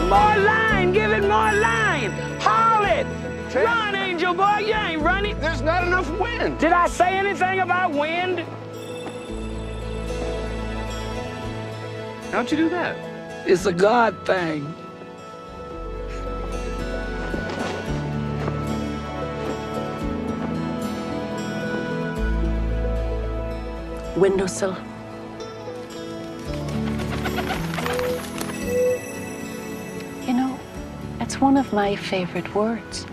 More line, give it more line. Haul it. Run, Angel Boy, you ain't running. There's not enough wind. Did I say anything about wind? How'd you do that? It's a God thing. Windowsill. You know, it's one of my favorite words.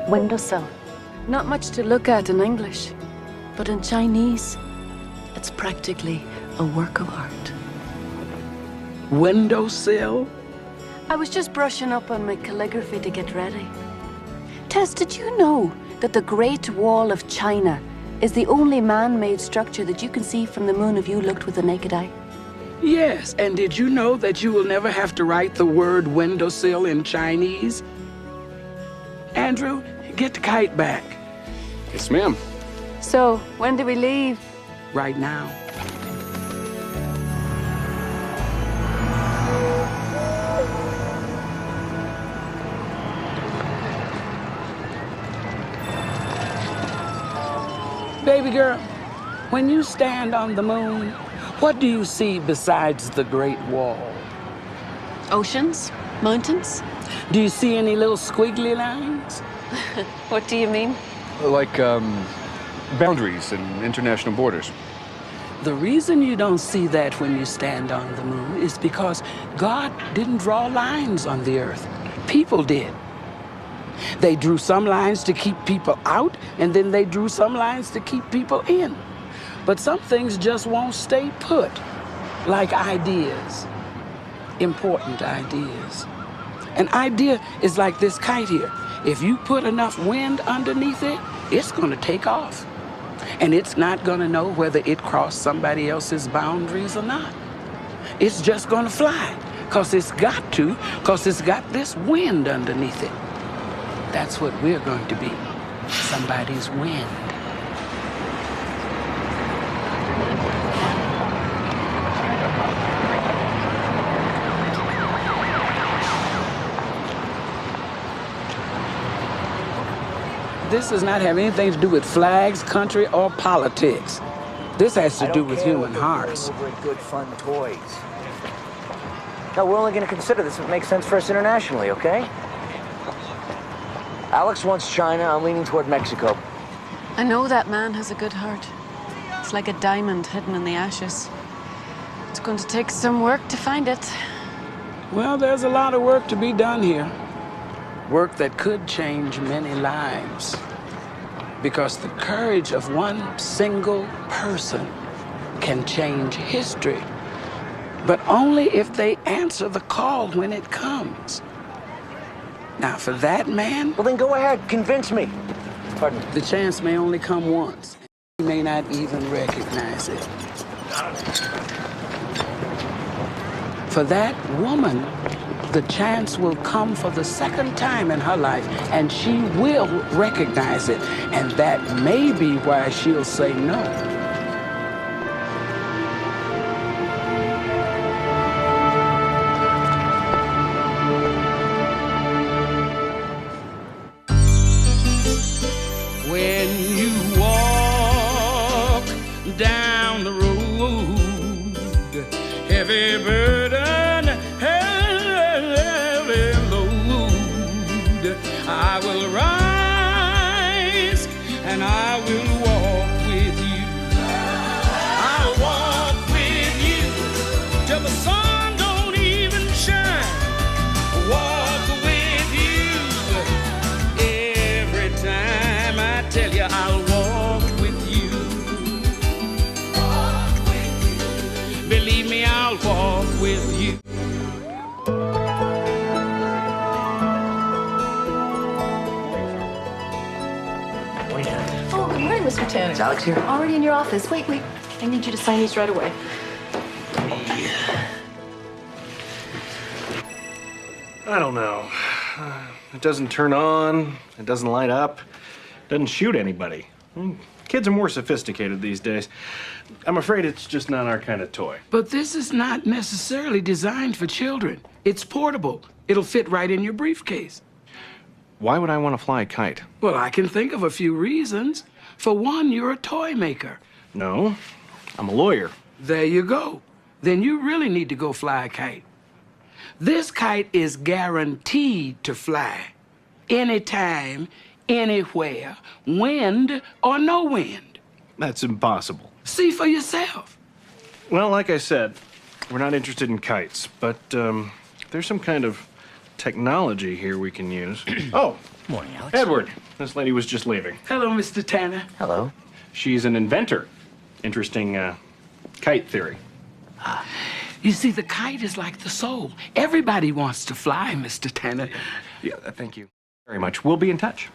Windowsill. Not much to look at in English, but in Chinese, it's practically a work of art. Windowsill? I was just brushing up on my calligraphy to get ready. Tess, did you know that the Great Wall of China is the only man-made structure that you can see from the moon if you looked with the naked eye? Yes, and did you know that you will never have to write the word windowsill in Chinese? Andrew, get the kite back. Yes, ma'am. So, when do we leave? Right now. Baby girl, when you stand on the moon, what do you see besides the Great Wall? Oceans? Mountains? Do you see any little squiggly lines? What do you mean? Like, boundaries and international borders. The reason you don't see that when you stand on the moon is because God didn't draw lines on the earth. People did. They drew some lines to keep people out, and then they drew some lines to keep people in. But some things just won't stay put, like ideas, important ideas. An idea is like this kite here. If you put enough wind underneath it, it's gonna take off. And it's not gonna know whether it crossed somebody else's boundaries or not. It's just gonna fly, 'cause it's got to, 'cause it's got this wind underneath it. That's what we're going to be, somebody's wind. This does not have anything to do with flags, country, or politics. This has to do with human hearts. Over at Good Fun Toys. No, we're only going to consider this if it makes sense for us internationally, okay? Alex wants China. I'm leaning toward Mexico. I know that man has a good heart. It's like a diamond hidden in the ashes. It's going to take some work to find it. Well, there's a lot of work to be done here. Work that could change many lives. Because the courage of one single person can change history. But only if they answer the call when it comes. Now, for that man... Well, then go ahead. Convince me. Pardon me. The chance may only come once. He may not even recognize it. For that woman, the chance will come for the second time in her life, and she will recognize it. And that may be why she'll say no. When you walk down the road, heavy burden, heavy load, I will rise and I will walk with you. I'll walk with you till the sun don't even shine. Walk with you every time. I tell you, I'll walk with you. Walk with you. Believe me, I'll walk with you. Oh, good morning, Mr. Tanner. Is Alex here? Already in your office. Wait. I need you to sign these right away. I don't know. It doesn't turn on. It doesn't light up. It doesn't shoot anybody. Kids are more sophisticated these days. I'm afraid it's just not our kind of toy. But this is not necessarily designed for children. It's portable. It'll fit right in your briefcase. Why would I want to fly a kite? Well, I can think of a few reasons. For one, you're a toy maker. No, I'm a lawyer. There you go. Then you really need to go fly a kite. This kite is guaranteed to fly. Anytime, anywhere, wind or no wind. That's impossible. See for yourself. Well, like I said, we're not interested in kites, but there's some kind of technology here we can use. Oh, Morning, Alex. Edward. This lady was just leaving. Hello, Mr. Tanner. Hello. She's an inventor. Interesting kite theory. You see, the kite is like the soul. Everybody wants to fly, Mr. Tanner. Yeah, thank you very much. We'll be in touch.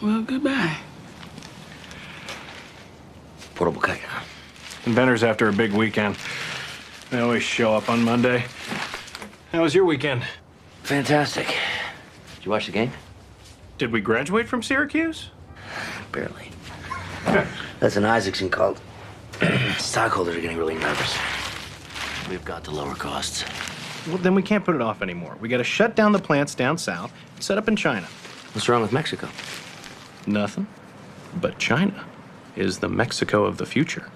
Well, goodbye. Portable kite. Inventors after a big weekend. They always show up on Monday. How was your weekend? Fantastic. Did you watch the game? Did we graduate from Syracuse? Barely. That's an Isaacson cult. Stockholders are getting really nervous. We've got to lower costs. Well, then we can't put it off anymore. We got to shut down the plants down south and set up in China. What's wrong with Mexico? Nothing. But China is the Mexico of the future.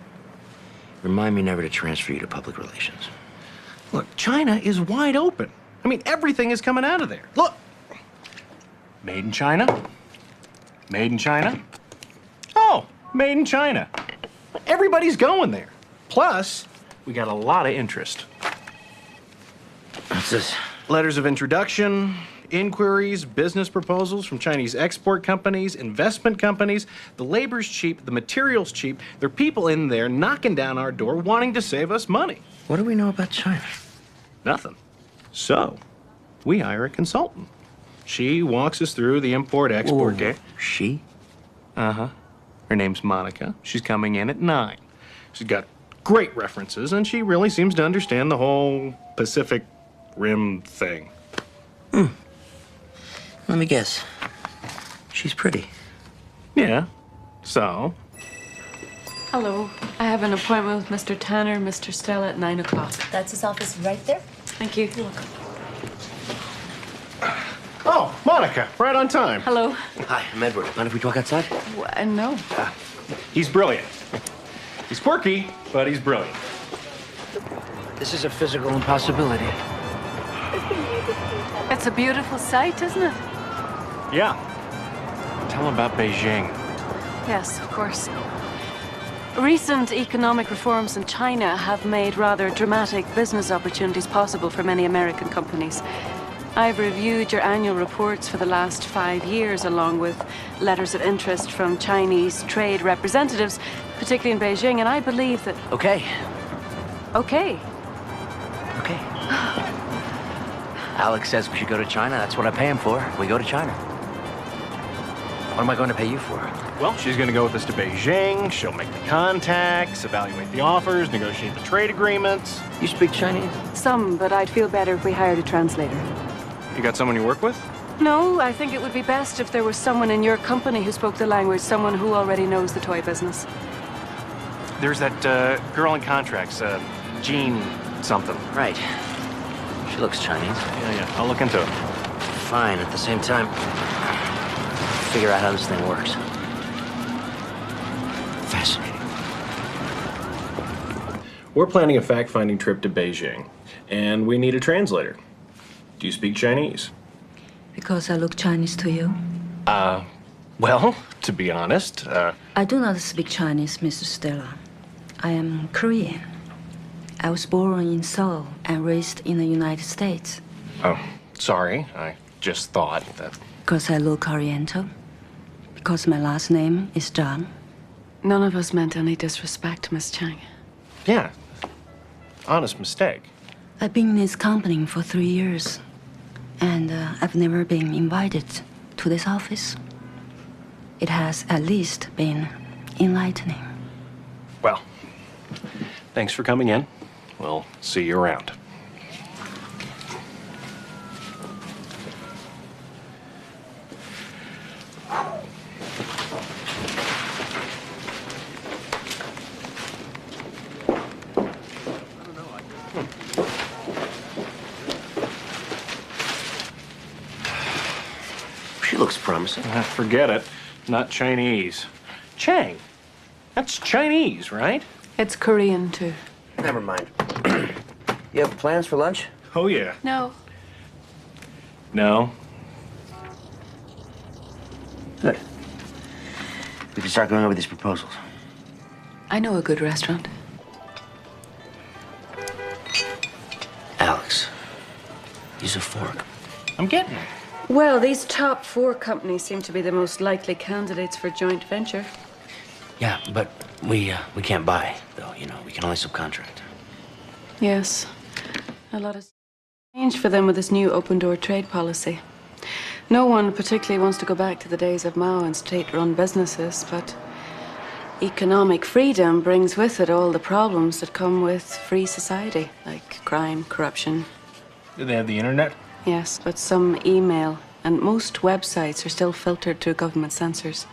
Remind me never to transfer you to public relations. Look, China is wide open. I mean, everything is coming out of there. Look. Made in China. Made in China. Oh, made in China. Everybody's going there. Plus, we got a lot of interest. What's this? Letters of introduction, inquiries, business proposals from Chinese export companies, investment companies. The labor's cheap, the material's cheap. There are people in there knocking down our door wanting to save us money. What do we know about China? Nothing. So, we hire a consultant. She walks us through the import-export game. She? Uh-huh. Her name's Monica. She's coming in at 9. She's got great references, and she really seems to understand the whole Pacific Rim thing. Let me guess. She's pretty. Yeah. So? Hello. I have an appointment with Mr. Tanner, Mr. Stella at 9 o'clock. That's his office right there. Thank you. Oh, Monica, right on time. Hello. Hi, I'm Edward. Mind if we talk outside? No. He's brilliant. He's quirky, but he's brilliant. This is a physical impossibility. It's a beautiful sight, isn't it? Yeah. Tell him about Beijing. Yes, of course. Recent economic reforms in China have made rather dramatic business opportunities possible for many American companies. I've reviewed your annual reports for the last 5 years, along with letters of interest from Chinese trade representatives, particularly in Beijing, and I believe that... Okay. Okay. Okay. Alex says we should go to China. That's what I pay him for. We go to China. What am I going to pay you for? Well, she's going to go with us to Beijing. She'll make the contacts, evaluate the offers, negotiate the trade agreements. You speak Chinese? Some, but I'd feel better if we hired a translator. You got someone you work with? No, I think it would be best if there was someone in your company who spoke the language, someone who already knows the toy business. There's that girl in contracts, Jean something. Right. She looks Chinese. Yeah, I'll look into it. Fine. At the same time, figure out how this thing works. Fascinating. We're planning a fact-finding trip to Beijing, and we need a translator. Do you speak Chinese? Because I look Chinese to you? Well, to be honest, I do not speak Chinese, Mr. Stella. I am Korean. I was born in Seoul and raised in the United States. oh, sorry. I just thought that... Because I look Oriental. Because my last name is Zhang. None of us meant any disrespect, Miss Chang. Yeah, honest mistake. I've been in this company for 3 years. And I've never been invited to this office. It has at least been enlightening. Well, thanks for coming in. We'll see you around. looks promising. Forget it. Not Chinese. Chang. That's Chinese, right? It's Korean, too. Never mind. You have plans for lunch? Oh, yeah. No. No. Good. We can start going over these proposals. I know a good restaurant. Alex, use a fork. I'm getting it. Well, these top 4 companies seem to be the most likely candidates for joint venture. Yeah, but we can't buy, though, you know. We can only subcontract. Yes. A lot has changed for them with this new open-door trade policy. No one particularly wants to go back to the days of Mao and state-run businesses, but economic freedom brings with it all the problems that come with free society, like crime, corruption. Do they have the internet? Yes, but some email, and most websites are still filtered through government censors.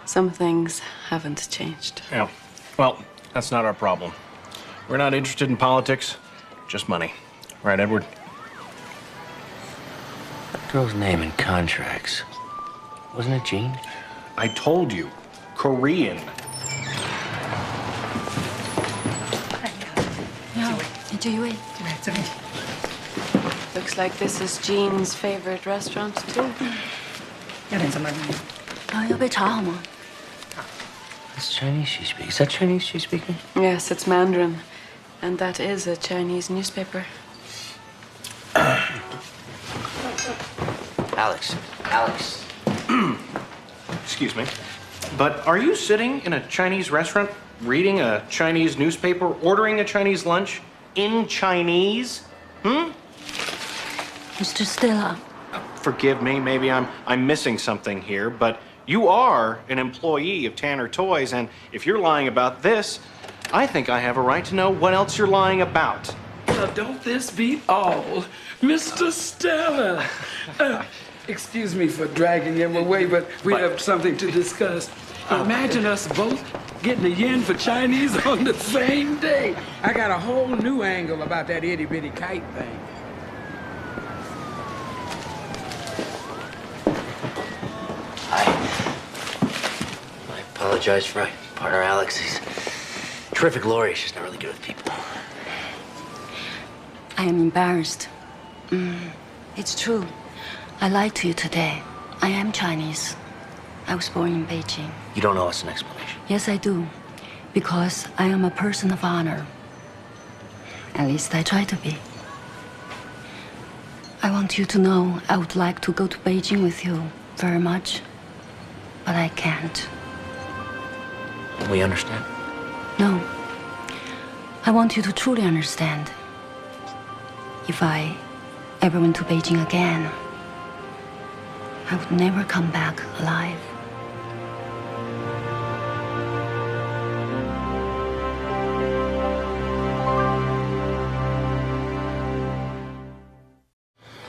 Some things haven't changed. Yeah. Well, that's not our problem. We're not interested in politics, just money. Right, Edward? Girl's name in contracts. Wasn't it Jean? I told you. Korean. Enjoy. Looks like this is Jean's favorite restaurant, too. 要杯茶好吗？ That's Chinese she speaks. Is that Chinese she's speaking? Yes, it's Mandarin. And that is a Chinese newspaper. Alex. Excuse me. But are you sitting in a Chinese restaurant, reading a Chinese newspaper, ordering a Chinese lunch in Chinese? Mr. Stella, Forgive me, maybe I'm missing something here, but you are an employee of Tanner Toys, and if you're lying about this, I think I have a right to know what else you're lying about. Now, don't this beat all? Mr. Stella! Excuse me for dragging him away, but we have something to discuss. Imagine us both getting a yen for Chinese on the same day. I got a whole new angle about that itty-bitty kite thing. I apologize for my partner, Alex. He's a terrific lawyer. She's not really good with people. I am embarrassed. It's true. I lied to you today. I am Chinese. I was born in Beijing. You don't owe us an explanation. Yes, I do. Because I am a person of honor. At least I try to be. I want you to know I would like to go to Beijing with you very much. But I can't. We understand. No. I want you to truly understand. If I ever went to Beijing again, I would never come back alive.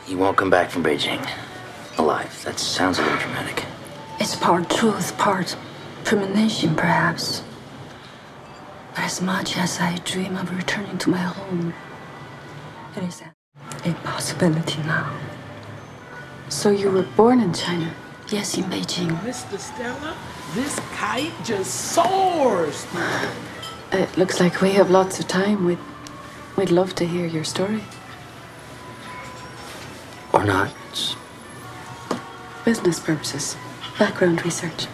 You won't come back from Beijing alive. That sounds a little dramatic. It's part truth, part premonition, perhaps. But as much as I dream of returning to my home, it is an impossibility now. So you were born in China? Yes, in Beijing. Mr. Stella, this kite just soars. It looks like we have lots of time. We'd love to hear your story. Or not. Business purposes. Background research.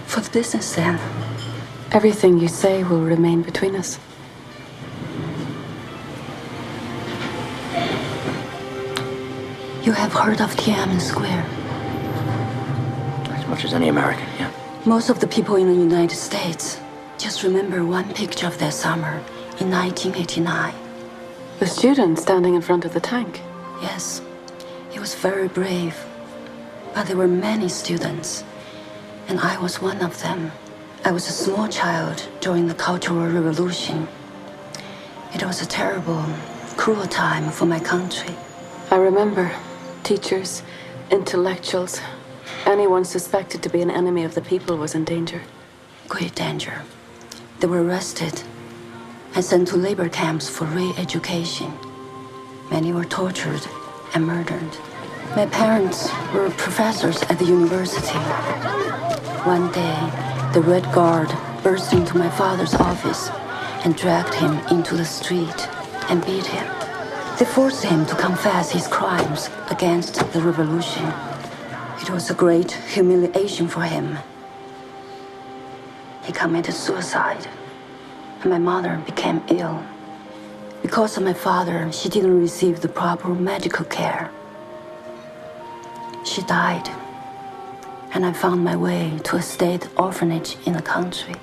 For the business, then. Everything you say will remain between us. You have heard of Tiananmen Square. As much as any American, yeah. Most of the people in the United States just remember one picture of that summer in 1989. The student standing in front of the tank. Yes, he was very brave. But there were many students, and I was one of them. I was a small child during the Cultural Revolution. It was a terrible, cruel time for my country. I remember teachers, intellectuals, anyone suspected to be an enemy of the people was in danger. Great danger. They were arrested and sent to labor camps for re-education. Many were tortured and murdered. My parents were professors at the university. One day, the Red Guard burst into my father's office and dragged him into the street and beat him. They forced him to confess his crimes against the revolution. It was a great humiliation for him. He committed suicide, and my mother became ill. Because of my father, she didn't receive the proper medical care. She died, and I found my way to a state orphanage in the country.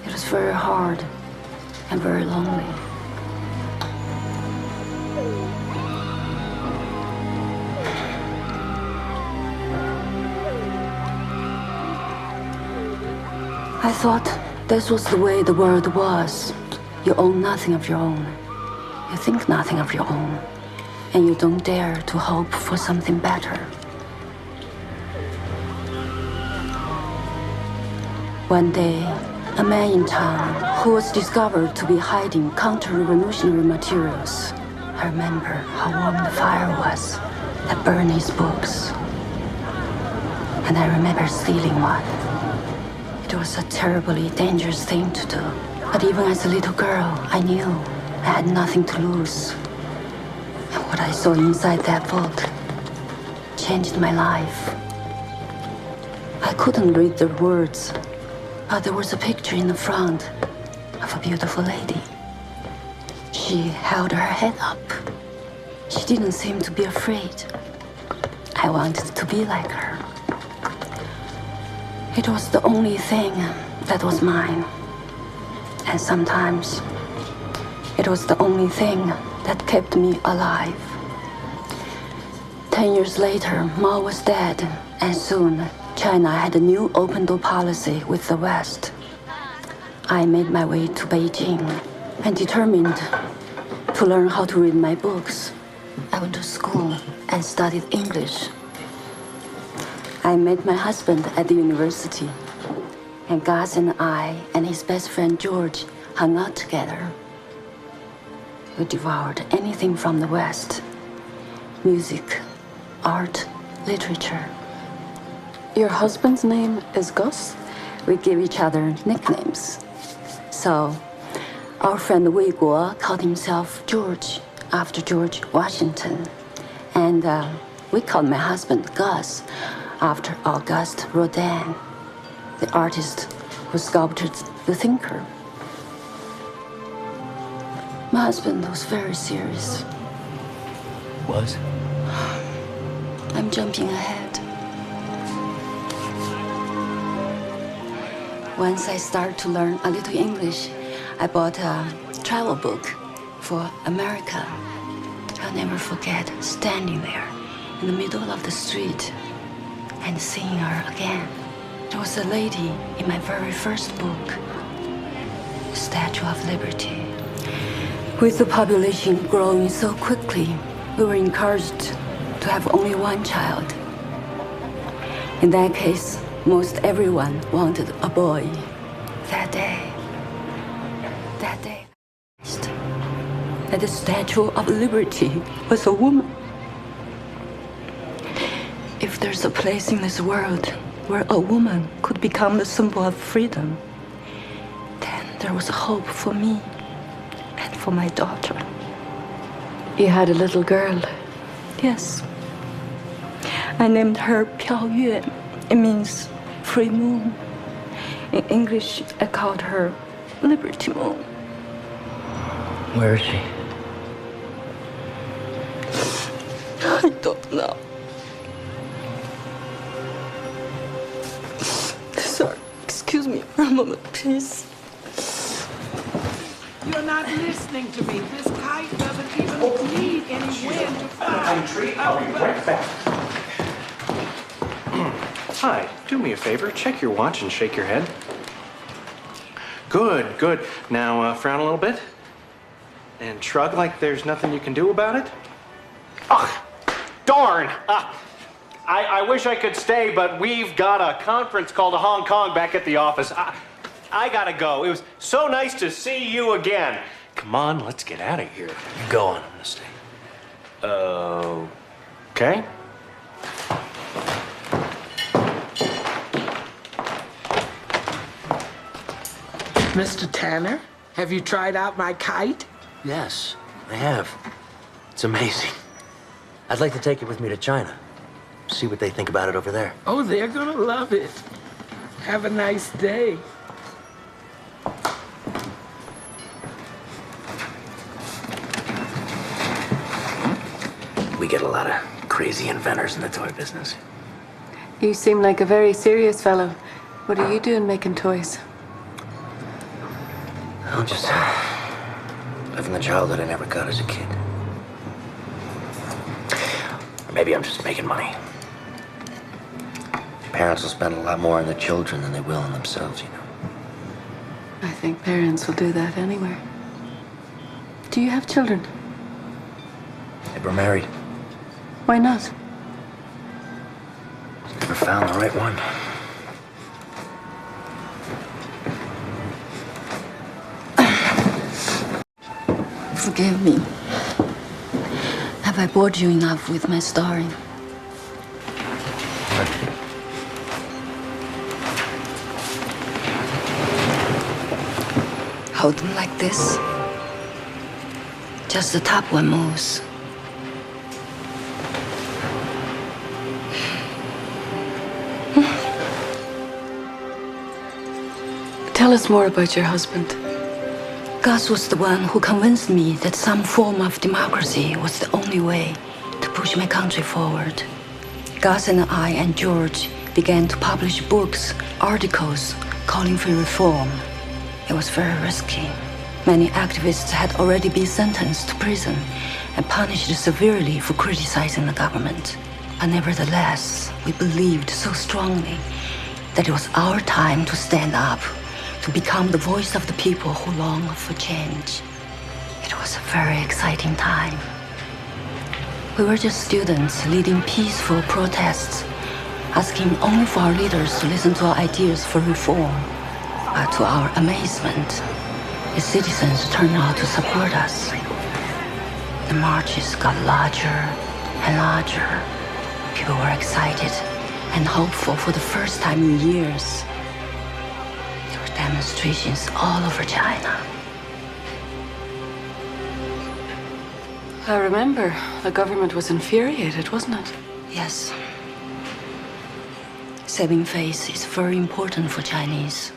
It was very hard and very lonely. I thought this was the way the world was. You own nothing of your own. You think nothing of your own. And you don't dare to hope for something better. One day, a man in town who was discovered to be hiding counter-revolutionary materials. I remember how warm the fire was that burned his books. And I remember stealing one. It was a terribly dangerous thing to do. But even as a little girl, I knew I had nothing to lose. And what I saw inside that book changed my life. I couldn't read the words, but there was a picture in the front of a beautiful lady. She held her head up. She didn't seem to be afraid. I wanted to be like her. It was the only thing that was mine. And sometimes it was the only thing that kept me alive. 10 years later, Mao was dead, and soon China had a new open-door policy with the West. I made my way to Beijing and determined to learn how to read my books. I went to school and studied English. I met my husband at the university, and Gus and I and his best friend George hung out together. We devoured anything from the West: music, art, literature. Your husband's name is Gus? We give each other nicknames. So, our friend Wei Guo called himself George after George Washington. And we called my husband Gus after Auguste Rodin, the artist who sculpted the thinker. My husband was very serious. Was? I'm jumping ahead. Once I started to learn a little English, I bought a travel book for America. I'll never forget standing there in the middle of the street and seeing her again. There was a lady in my very first book, the Statue of Liberty. With the population growing so quickly, we were encouraged to have only one child. In that case, most everyone wanted a boy. That day, that the Statue of Liberty was a woman. If there's a place in this world where a woman could become the symbol of freedom, then there was a hope for me and for my daughter. You had a little girl. Yes. I named her Piaoyue. It means free moon. In English, I called her Liberty Moon. Where is she? I don't know. Sorry, excuse me for a moment, please. You're not listening to me. This kite doesn't even need any wind to fly. I'll be right back. Hi, do me a favor. Check your watch and shake your head. Good, good. Now frown a little bit. And shrug like there's nothing you can do about it. Ugh, darn! I wish I could stay, but we've got a conference call to Hong Kong back at the office. I gotta go. It was so nice to see you again. Come on, let's get out of here. You go on. I'm gonna stay. Okay? Mr. Tanner, have you tried out my kite? Yes, I have. It's amazing. I'd like to take it with me to China. See what they think about it over there. Oh, they're gonna love it. Have a nice day. We get a lot of crazy inventors in the toy business. You seem like a very serious fellow. What are you doing making toys? I'm just living the childhood I never got as a kid. Or maybe I'm just making money. Parents will spend a lot more on their children than they will on themselves, you know. I think parents will do that anywhere. Do you have children? Never married. Why not? Never found the right one. Forgive me. Have I bored you enough with my story? Hold them like this. Just the top one moves. Tell us more about your husband. Gus was the one who convinced me that some form of democracy was the only way to push my country forward. Gus and I and George began to publish books, articles calling for reform. It was very risky. Many activists had already been sentenced to prison and punished severely for criticizing the government. But nevertheless, we believed so strongly that it was our time to stand up, to become the voice of the people who long for change. It was a very exciting time. We were just students leading peaceful protests, asking only for our leaders to listen to our ideas for reform. But to our amazement, the citizens turned out to support us. The marches got larger and larger. People were excited and hopeful for the first time in years. There were demonstrations all over China. I remember the government was infuriated, wasn't it? Yes. Saving face is very important for Chinese.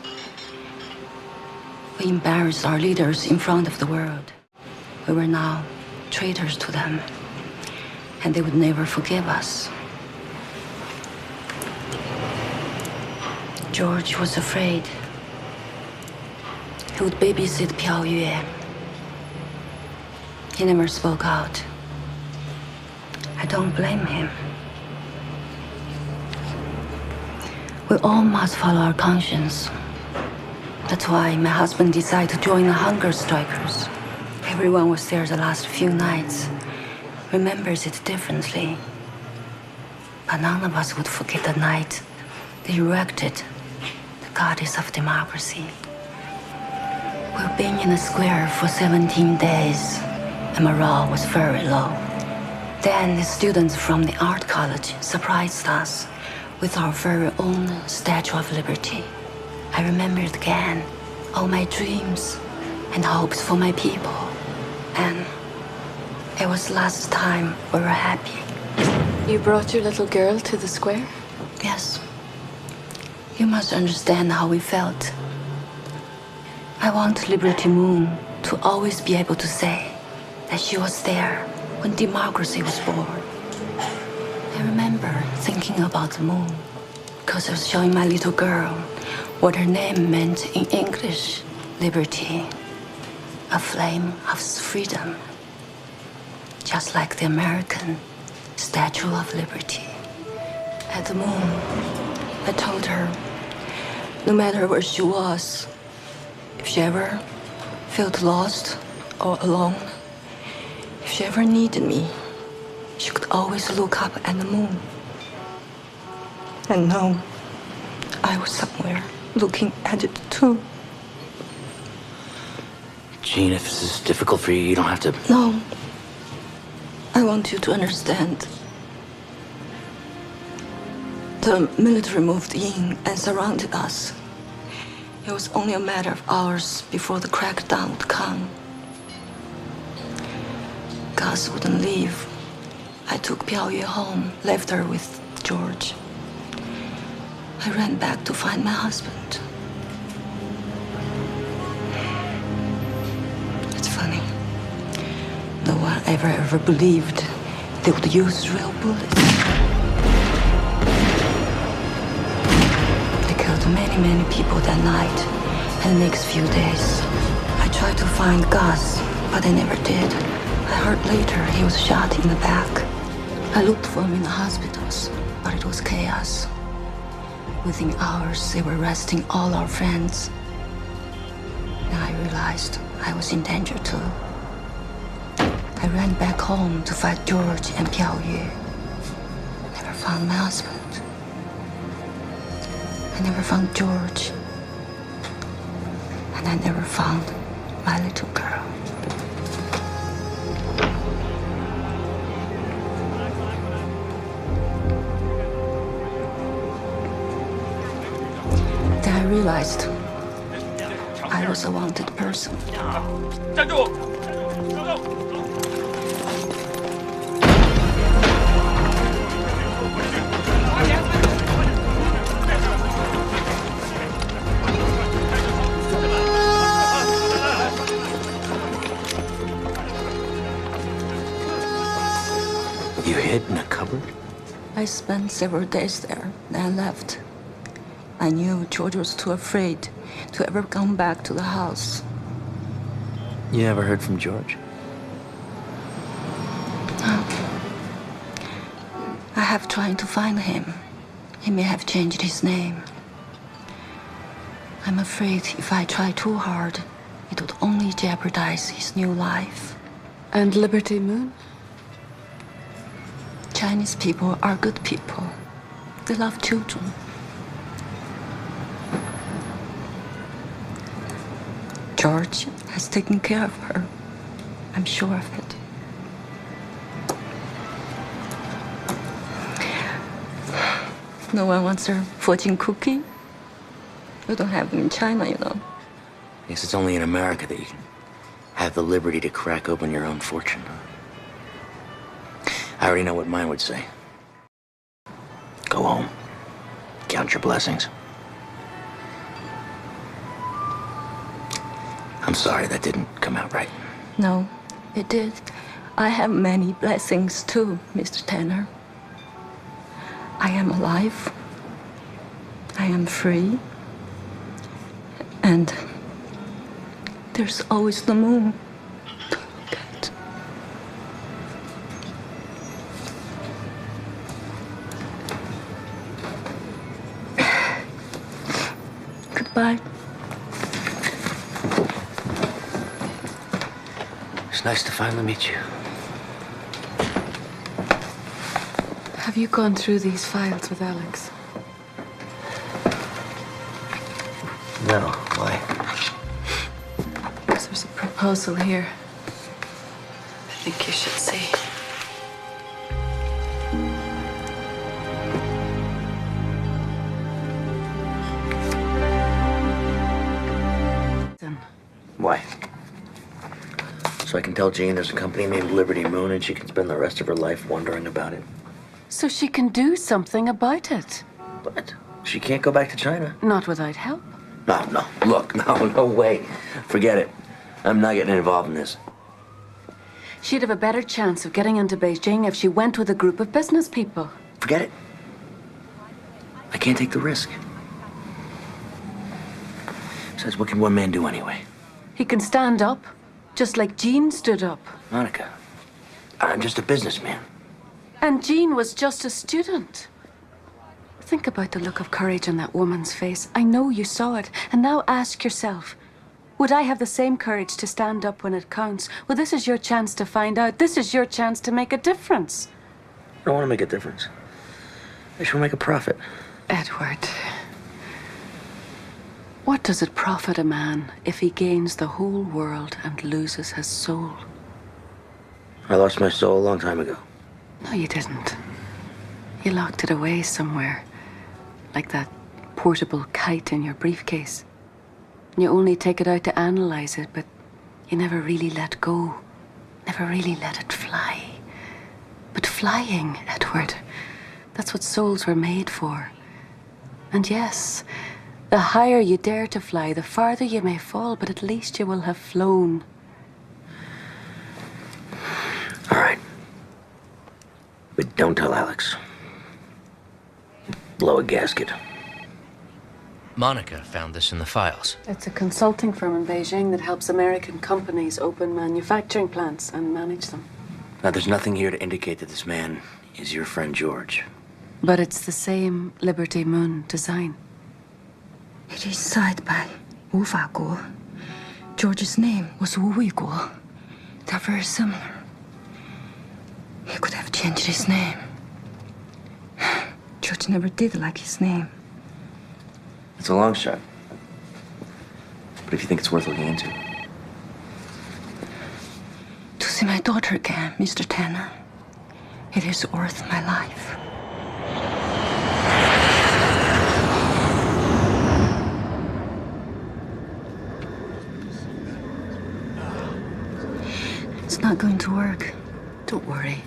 We embarrassed our leaders in front of the world. We were now traitors to them, and they would never forgive us. George was afraid. He would babysit Piao Yue. He never spoke out. I don't blame him. We all must follow our conscience. That's why my husband decided to join the hunger strikers. Everyone was there the last few nights, remembers it differently. But none of us would forget the night they erected the goddess of democracy. We've been in the square for 17 days, and morale was very low. Then the students from the art college surprised us with our very own Statue of Liberty. I remembered again all my dreams and hopes for my people. And it was last time we were happy. You brought your little girl to the square? Yes. You must understand how we felt. I want Liberty Moon to always be able to say that she was there when democracy was born. I remember thinking about the moon because I was showing my little girl what her name meant in English: liberty, a flame of freedom, just like the American Statue of Liberty. At the moon, I told her, no matter where she was, if she ever felt lost or alone, if she ever needed me, she could always look up at the moon and know I was somewhere looking at it too. Jean, if this is difficult for you, you don't have to... No. I want you to understand. The military moved in and surrounded us. It was only a matter of hours before the crackdown would come. Gus wouldn't leave. I took Piao home, left her with George. I ran back to find my husband. It's funny. No one ever believed they would use real bullets. They killed many people that night and the next few days. I tried to find Gus, but I never did. I heard later he was shot in the back. I looked for him in the hospitals, but it was chaos. Within hours, they were arresting all our friends. And I realized I was in danger too. I ran back home to fight George and Piao Yu. I never found my husband. I never found George. And I never found my little girl. Then I realized I was a wanted person. You hid in a cupboard? I spent several days there, then left. I knew George was too afraid to ever come back to the house. You never heard from George? I have tried to find him. He may have changed his name. I'm afraid if I try too hard, it would only jeopardize his new life. And Liberty Moon? Chinese people are good people. They love children. George has taken care of her. I'm sure of it. No one wants her fortune cookie. We don't have them in China, you know. I guess it's only in America that you can have the liberty to crack open your own fortune. I already know what mine would say. Go home. Count your blessings. I'm sorry that didn't come out right. No, it did. I have many blessings too, Mr. Tanner. I am alive. I am free. And there's always the moon to look at. Goodbye. It's nice to finally meet you. Have you gone through these files with Alex? No, why? Because there's a proposal here. I think you should see. Why? So I can tell Jean there's a company named Liberty Moon and she can spend the rest of her life wondering about it. So she can do something about it. But she can't go back to China. Not without help. No. Look, no way. Forget it. I'm not getting involved in this. She'd have a better chance of getting into Beijing if she went with a group of business people. Forget it. I can't take the risk. Besides, what can one man do anyway? He can stand up, just like Jean stood up. Monica, I'm just a businessman. And Jean was just a student. Think about the look of courage on that woman's face. I know you saw it. And now ask yourself, would I have the same courage to stand up when it counts? Well, this is your chance to find out. This is your chance to make a difference. I don't want to make a difference. I just want to make a profit. Edward, what does it profit a man if he gains the whole world and loses his soul? I lost my soul a long time ago. No, you didn't. You locked it away somewhere. like that portable kite in your briefcase. You only take it out to analyze it, but you never really let go. Never really let it fly. But flying, Edward, that's what souls were made for. And yes, the higher you dare to fly, the farther you may fall, but at least you will have flown. All right. But don't tell Alex. Blow a gasket. Monica found this in the files. It's a consulting firm in Beijing that helps American companies open manufacturing plants and manage them. Now, there's nothing here to indicate that this man is your friend George. But it's the same Liberty Moon design. It is signed by Wu Faguo. George's name was Wu Weiguo. They're very similar. He could have changed his name. George never did like his name. It's a long shot. But if you think it's worth looking into. To see my daughter again, Mr. Tanner, it is worth my life. It's not going to work. Don't worry.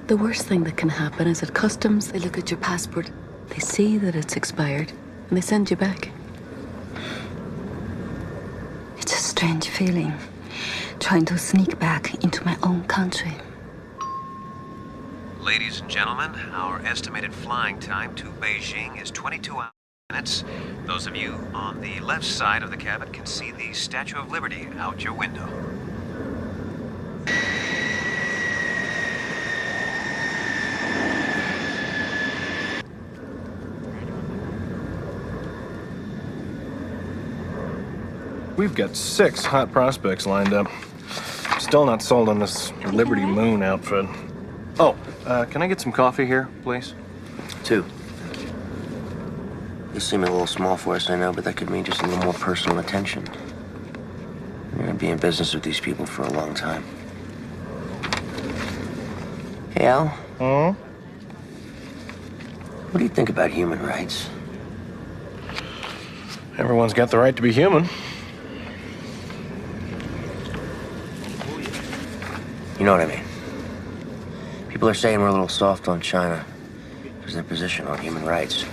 The worst thing that can happen is at customs, they look at your passport, they see that it's expired, and they send you back. It's a strange feeling, trying to sneak back into my own country. Ladies and gentlemen, our estimated flying time to Beijing is 22 minutes. Those of you on the left side of the cabin can see the Statue of Liberty out your window. We've got 6 hot prospects lined up. Still not sold on this Liberty Moon outfit. Oh, can I get some coffee here, please? 2. You seem a little small for us, I know, but that could mean just a little more personal attention. You're gonna be in business with these people for a long time. Hey, Al? Hmm? What do you think about human rights? Everyone's got the right to be human. You know what I mean? People are saying we're a little soft on China because of their position on human rights.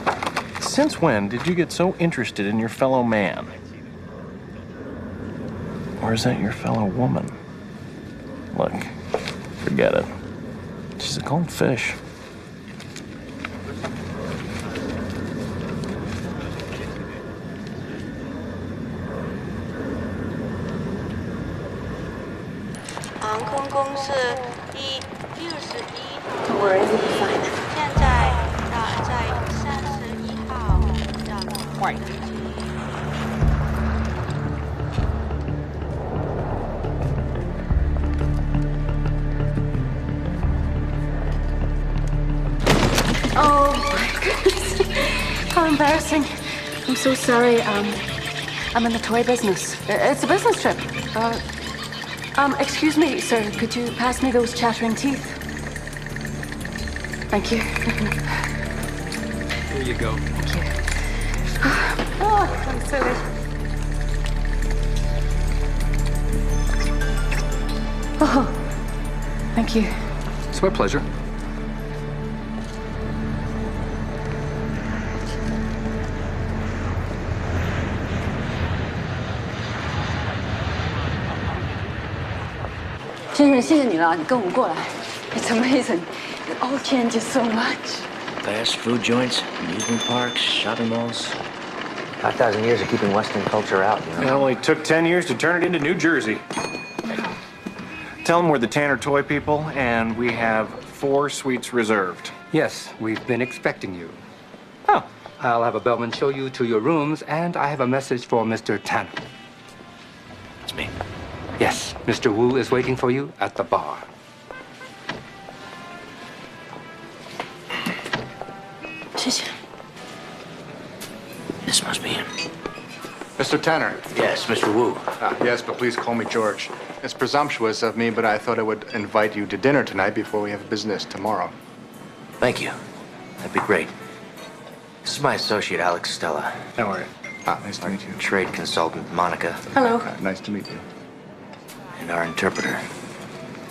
Since when did you get so interested in your fellow man? Or is that your fellow woman? Look, forget it. She's a cold fish. Don't worry, we'll be fine. Oh, my goodness. How embarrassing. I'm so sorry. I'm in the toy business. It's a business trip. Excuse me, sir. Could you pass me those chattering teeth? Thank you. Here you go. Thank you. Oh, I'm silly. Oh, thank you. It's my pleasure. It's amazing. It all changes so much. Fast food joints, amusement parks, shopping malls. 5,000 years of keeping Western culture out, you know? It only took 10 years to turn it into New Jersey. Tell them we're the Tanner Toy People, and we have 4 suites reserved. Yes, we've been expecting you. Oh. I'll have a bellman show you to your rooms, and I have a message for Mr. Tanner. It's me. Yes, Mr. Wu is waiting for you at the bar. This must be him. Mr. Tanner. Yes, Mr. Wu. Yes, but please call me George. It's presumptuous of me, but I thought I would invite you to dinner tonight before we have business tomorrow. Thank you. That'd be great. This is my associate, Alex Stella. How are you? Nice to meet you. Trade consultant, Monica. Hello. Nice to meet you. And our interpreter,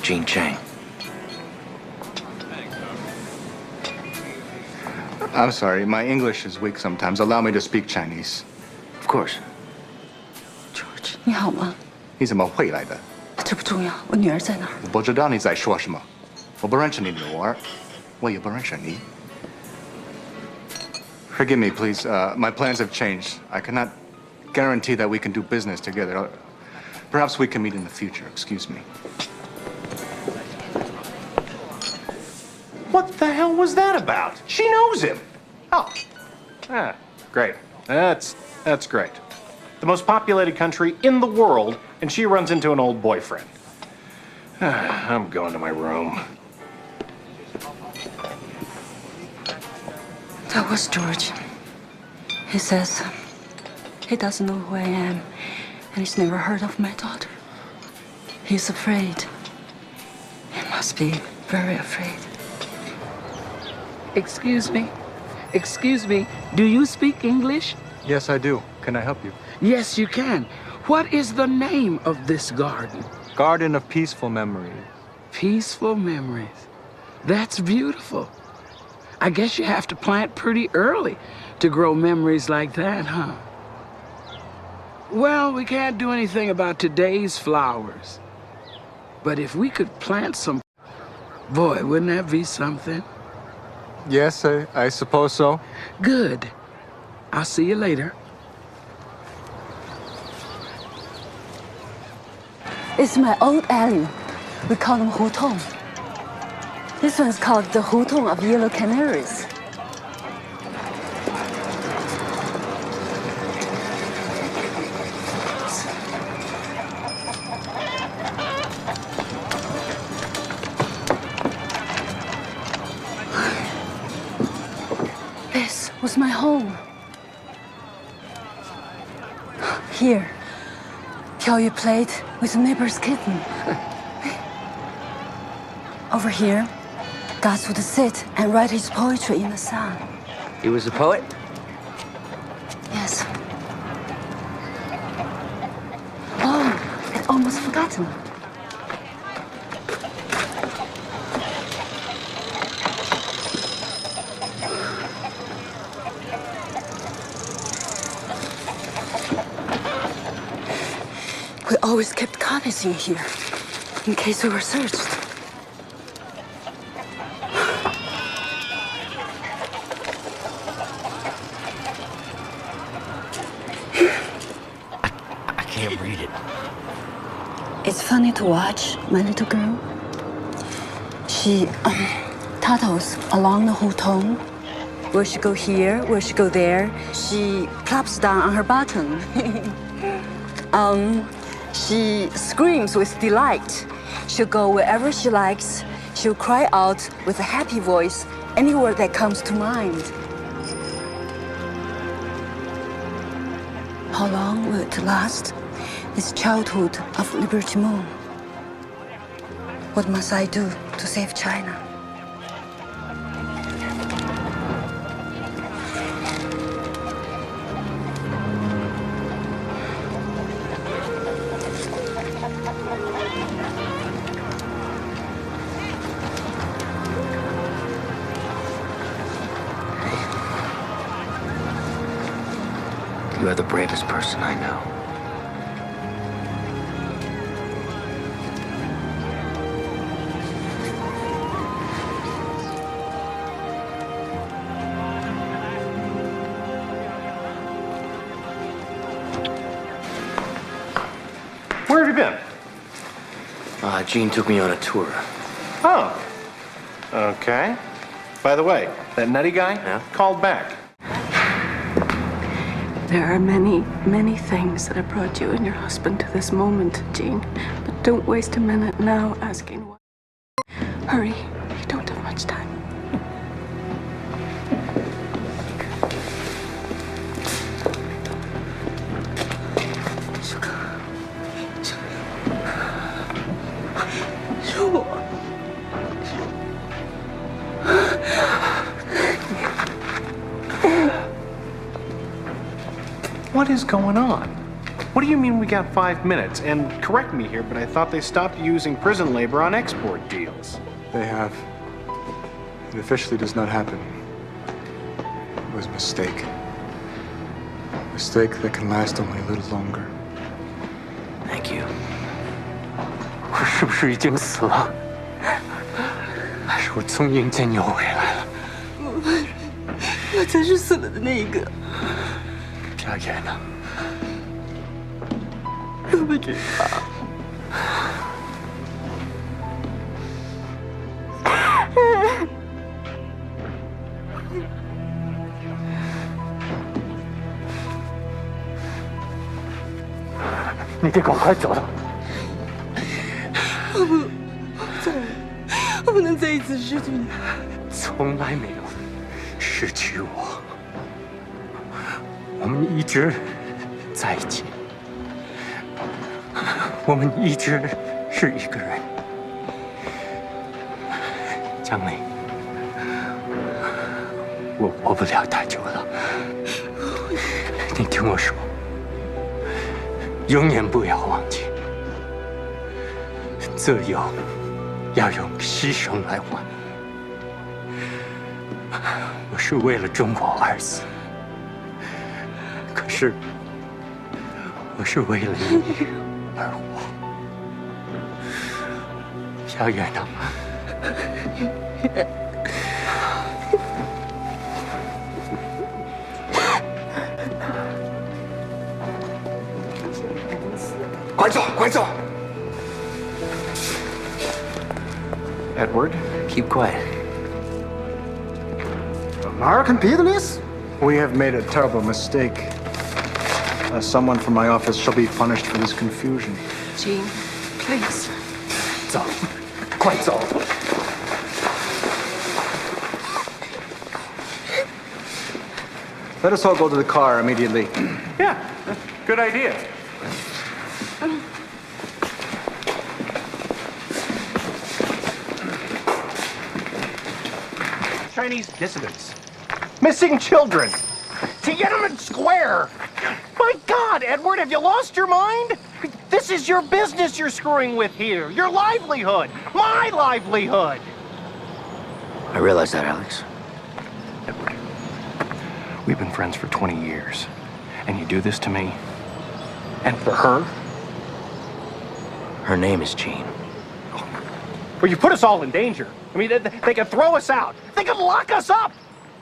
Jean Chang. I'm sorry, my English is weak sometimes. Allow me to speak Chinese. Of course. George，你好吗？你怎么会来的？这不重要，我女儿在哪儿？我不知道你在说什么。我不认识你女儿，我也不认识你。Forgive me, please. My plans have changed. I cannot guarantee that we can do business together. Perhaps we can meet in the future. Excuse me. What the hell was that about? She knows him. Oh. Great. That's great. The most populated country in the world, and she runs into an old boyfriend. I'm going to my room. That was George. He says he doesn't know who I am, and he's never heard of my daughter. He's afraid. He must be very afraid. Excuse me. Excuse me. Do you speak English? Yes, I do. Can I help you? Yes, you can. What is the name of this garden? Garden of Peaceful Memories. Peaceful memories. That's beautiful. I guess you have to plant pretty early to grow memories like that, huh? Well, we can't do anything about today's flowers. But if we could plant some... Boy, wouldn't that be something? Yes, I suppose so. Good. I'll see you later. It's my old alley. We call them hutong. This one's called the hutong of yellow canaries. This was my home. Here, Pyoyu played with the neighbor's kitten. Over here, God would sit and write his poetry in the sun. He was a poet? Yes. Oh, I'd almost forgotten. We always kept copies in here, in case we were searched. I can't read it. It's funny to watch my little girl. She toddles along the hutong. Will she go here? Will she go there? She plops down on her bottom. She screams with delight. She'll go wherever she likes. She'll cry out with a happy voice any word that comes to mind. How long will it last, this childhood of Liberty Moon? What must I do to save China? You are the bravest person I know. Where have you been? Jean took me on a tour. Oh. Okay. By the way, that nutty guy called back. There are many, many things that have brought you and your husband to this moment, Jean. But don't waste a minute now asking why. Hurry, you don't have much time. Sure. What is going on? What do you mean we got 5 minutes? And correct me here, but I thought they stopped using prison labor on export deals. They have. It officially does not happen. It was a mistake. A mistake that can last only a little longer. Thank you. 我是不是已经死了？还是我从阴间游回来了？我才是死了的那一个。家园呢？我不知道。你得赶快走了。我不能再一次失去你。从来没有失去我，我们一直在一起，我们一直是一个人。江玲，我活不了太久了，你听我说，永远不要忘记，自由要用牺牲来换。我是为了中国而死，可是我是为了你而活。小远呢？快走，快走！ Edward? Keep quiet. American business? We have made a terrible mistake. Someone from my office shall be punished for this confusion. Jean, please. 走，快走！ Let us all go to the car immediately. Yeah, good idea. Chinese dissidents. Missing children. Tiananmen Square. My God, Edward, have you lost your mind? This is your business you're screwing with here. Your livelihood. My livelihood. I realize that, Alex. Edward, we've been friends for 20 years. And you do this to me? And for her? Her name is Jean. Well, you put us all in danger. I mean, they could throw us out. They could lock us up.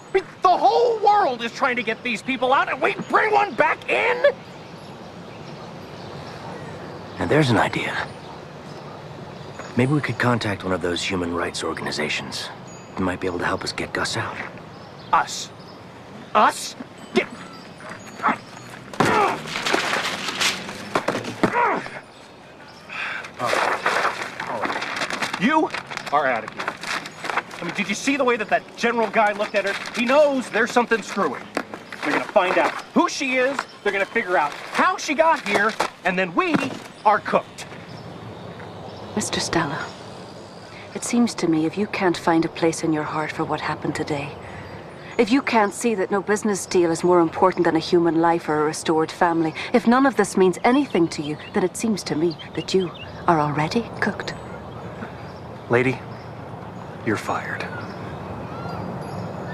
I mean, the whole world is trying to get these people out, and we bring one back in? Now there's an idea. Maybe we could contact one of those human rights organizations. They might be able to help us get Gus out. Us? Us? Get... You are out of here. I mean, did you see the way that general guy looked at her? He knows there's something screwy. They're gonna find out who she is, they're gonna figure out how she got here, and then we are cooked. Mr. Stella, it seems to me if you can't find a place in your heart for what happened today, if you can't see that no business deal is more important than a human life or a restored family, if none of this means anything to you, then it seems to me that you are already cooked. Lady, you're fired.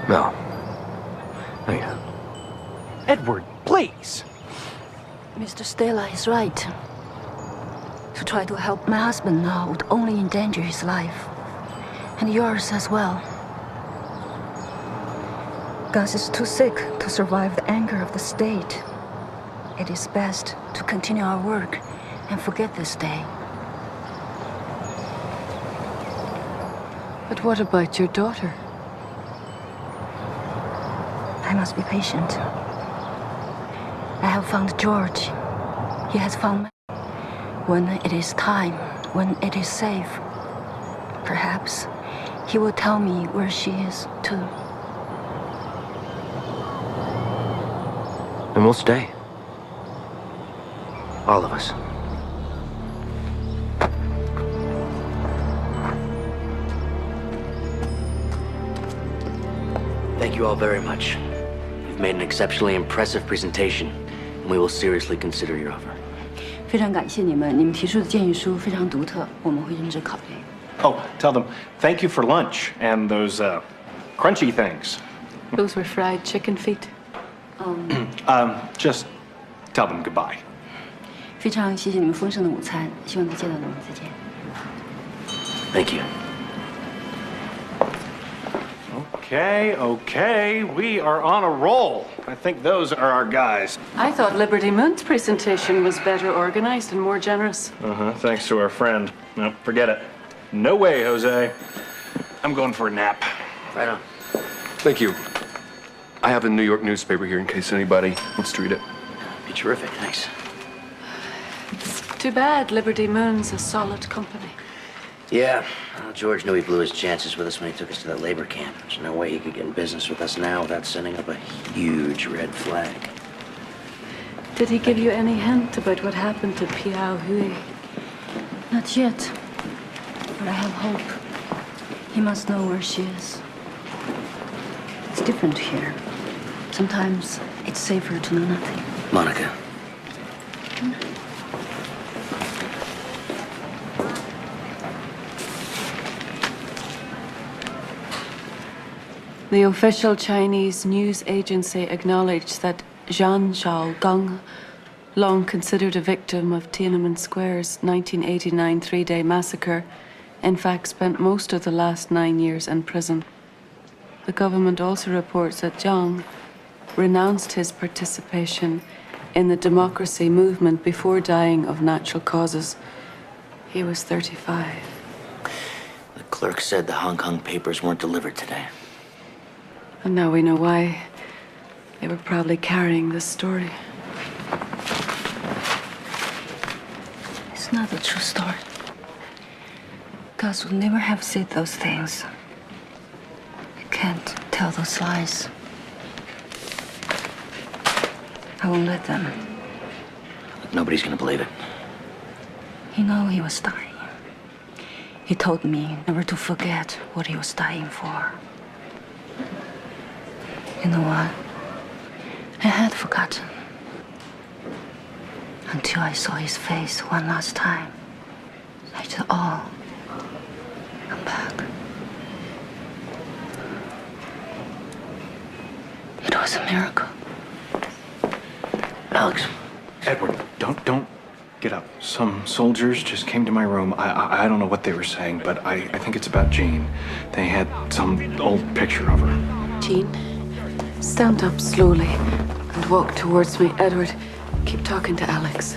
No. No, you're not. Edward, please. Mr. Stella is right. To try to help my husband now would only endanger his life. And yours as well. Gus is too sick to survive the anger of the state. It is best to continue our work and forget this day. But what about your daughter? I must be patient. I have found George. He has found me. When it is time, when it is safe, perhaps he will tell me where she is, too. And we'll stay. All of us. Thank you all very much. You've made an exceptionally impressive presentation. We will seriously consider your offer. 非常感谢你们，你们提出的建议书非常独特，我们会认真考虑。Oh, tell them thank you for lunch and those crunchy things. Those were fried chicken feet. Just tell them goodbye. 非常谢谢你们丰盛的午餐，希望再见到你们，再见。Thank you. Okay, we are on a roll. I think those are our guys. I thought Liberty Moon's presentation was better organized and more generous. Thanks to our friend. No, forget it. No way, Jose. I'm going for a nap. Right on. Thank you. I have a New York newspaper here in case anybody wants to read it. Be terrific, thanks. It's too bad Liberty Moon's a solid company. Yeah, well, George knew he blew his chances with us when he took us to that labor camp. There's no way he could get in business with us now without sending up a huge red flag. Did he give you any hint about what happened to Piao Hui? Not yet, but I have hope. He must know where she is. It's different here. Sometimes it's safer to know nothing. Monica. The official Chinese news agency acknowledged that Zhan Shaogang, long considered a victim of Tiananmen Square's 1989 three-day massacre, in fact spent most of the last 9 years in prison. The government also reports that Zhang renounced his participation in the democracy movement before dying of natural causes. He was 35. The clerk said the Hong Kong papers weren't delivered today. And now we know why. They were probably carrying this story. It's not the true story. God would never have said those things. I can't tell those lies. I won't let them. Nobody's gonna believe it. He knew he was dying. He told me never to forget what he was dying for. You know what? I had forgotten. Until I saw his face one last time. Let it all come back. It was a miracle. Alex. Edward, don't get up. Some soldiers just came to my room. I don't know what they were saying, but I think it's about Jean. They had some old picture of her. Jean, stand up slowly and walk towards me. Edward, keep talking to Alex.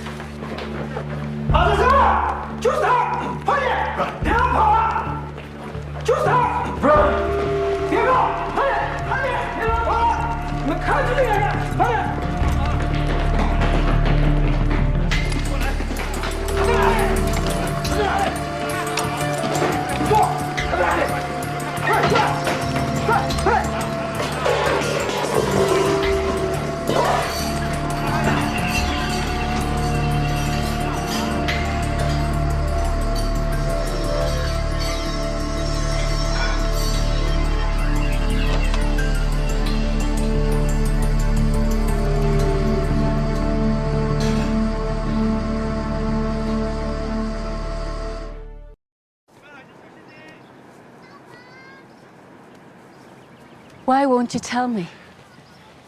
Why won't you tell me?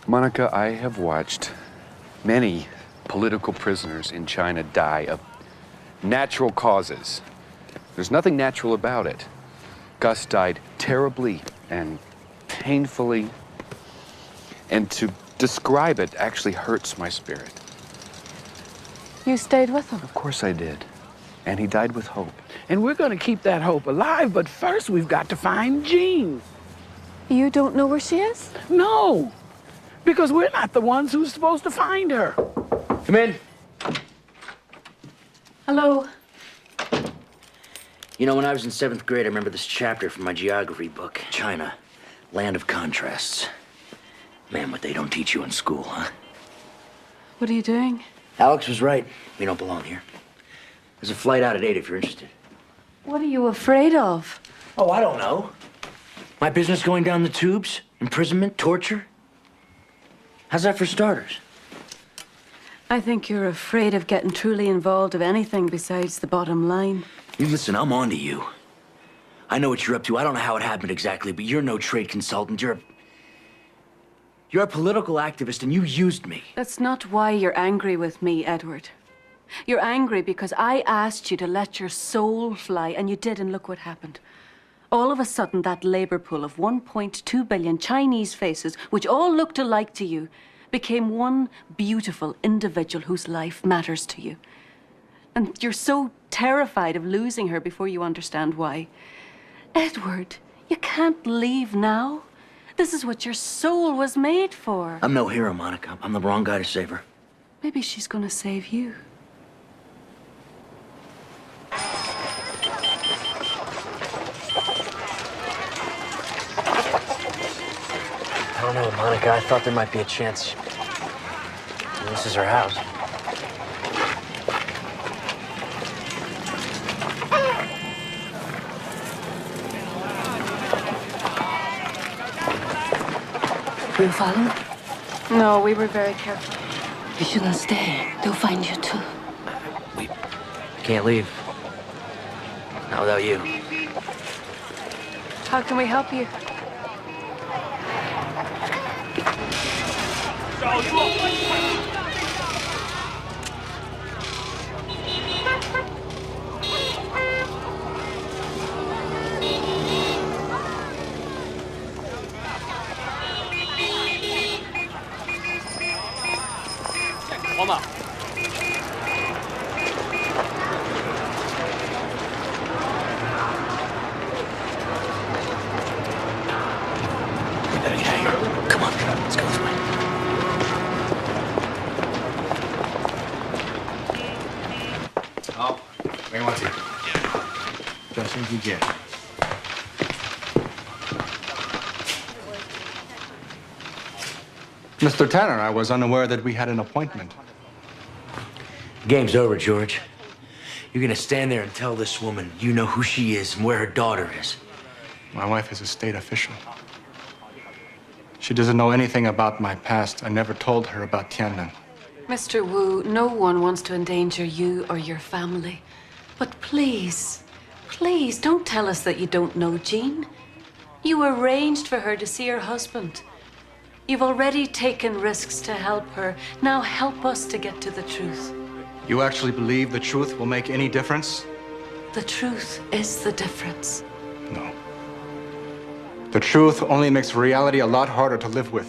Monica, I have watched many political prisoners in China die of natural causes. There's nothing natural about it. Gus died terribly and painfully, and to describe it actually hurts my spirit. You stayed with him. Of course I did. And he died with hope. And we're going to keep that hope alive, but first we've got to find Jean. You don't know where she is? No, because we're not the ones who's supposed to find her. Come in. Hello. You know, when I was in 7th grade, I remember this chapter from my geography book. China, land of contrasts. Man, what they don't teach you in school, huh? What are you doing? Alex was right. We don't belong here. There's a flight out at 8 if you're interested. What are you afraid of? Oh, I don't know. My business going down the tubes? Imprisonment? Torture? How's that for starters? I think you're afraid of getting truly involved of anything besides the bottom line. You listen, I'm on to you. I know what you're up to. I don't know how it happened exactly, but you're no trade consultant. You're a political activist, and you used me. That's not why you're angry with me, Edward. You're angry because I asked you to let your soul fly, and you did, and look what happened. All of a sudden, that labor pool of 1.2 billion Chinese faces, which all looked alike to you, became one beautiful individual whose life matters to you. And you're so terrified of losing her before you understand why. Edward, you can't leave now. This is what your soul was made for. I'm no hero, Monica. I'm the wrong guy to save her. Maybe she's gonna save you. I don't know, Monica. I thought there might be a chance. This is her house. Will you follow? No, we were very careful. You shouldn't stay. They'll find you too. I can't leave. Not without you. How can we help you? We better get out of here. Come on, let's go this way. Oh, 没问题。转身体检。Mr. Tanner, I was unaware that we had an appointment. Game's over, George. You're gonna stand there and tell this woman you know who she is and where her daughter is. My wife is a state official. She doesn't know anything about my past. I never told her about Tiananmen. Mr. Wu, no one wants to endanger you or your family. But please, please don't tell us that you don't know Jean. You arranged for her to see her husband. You've already taken risks to help her. Now help us to get to the truth. You actually believe the truth will make any difference? The truth is the difference. No. The truth only makes reality a lot harder to live with.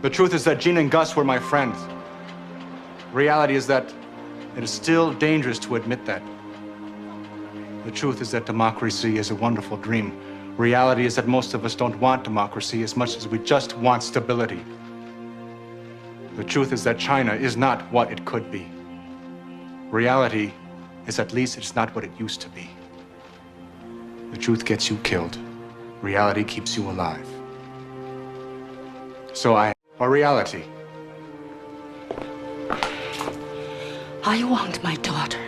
The truth is that Jean and Gus were my friends. Reality is that it is still dangerous to admit that. The truth is that democracy is a wonderful dream. Reality is that most of us don't want democracy as much as we just want stability. The truth is that China is not what it could be. Reality is at least it's not what it used to be. The truth gets you killed. Reality keeps you alive. So or reality. I want my daughter.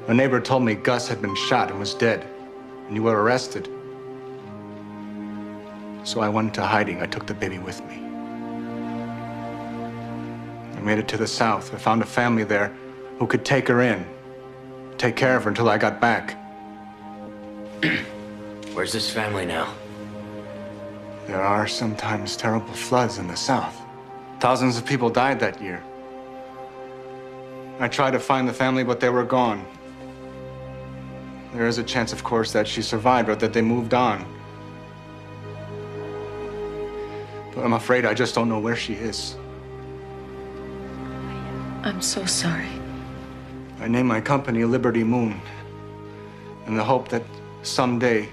A neighbor told me Gus had been shot and was dead, and you were arrested. So I went into hiding. I took the baby with me. I made it to the south. I found a family there who could take her in, take care of her until I got back. Where's this family now? There are sometimes terrible floods in the south. Thousands of people died that year. I tried to find the family, but they were gone. There is a chance, of course, that she survived or that they moved on. But I'm afraid I just don't know where she is. I'm so sorry. I named my company Liberty Moon in the hope that someday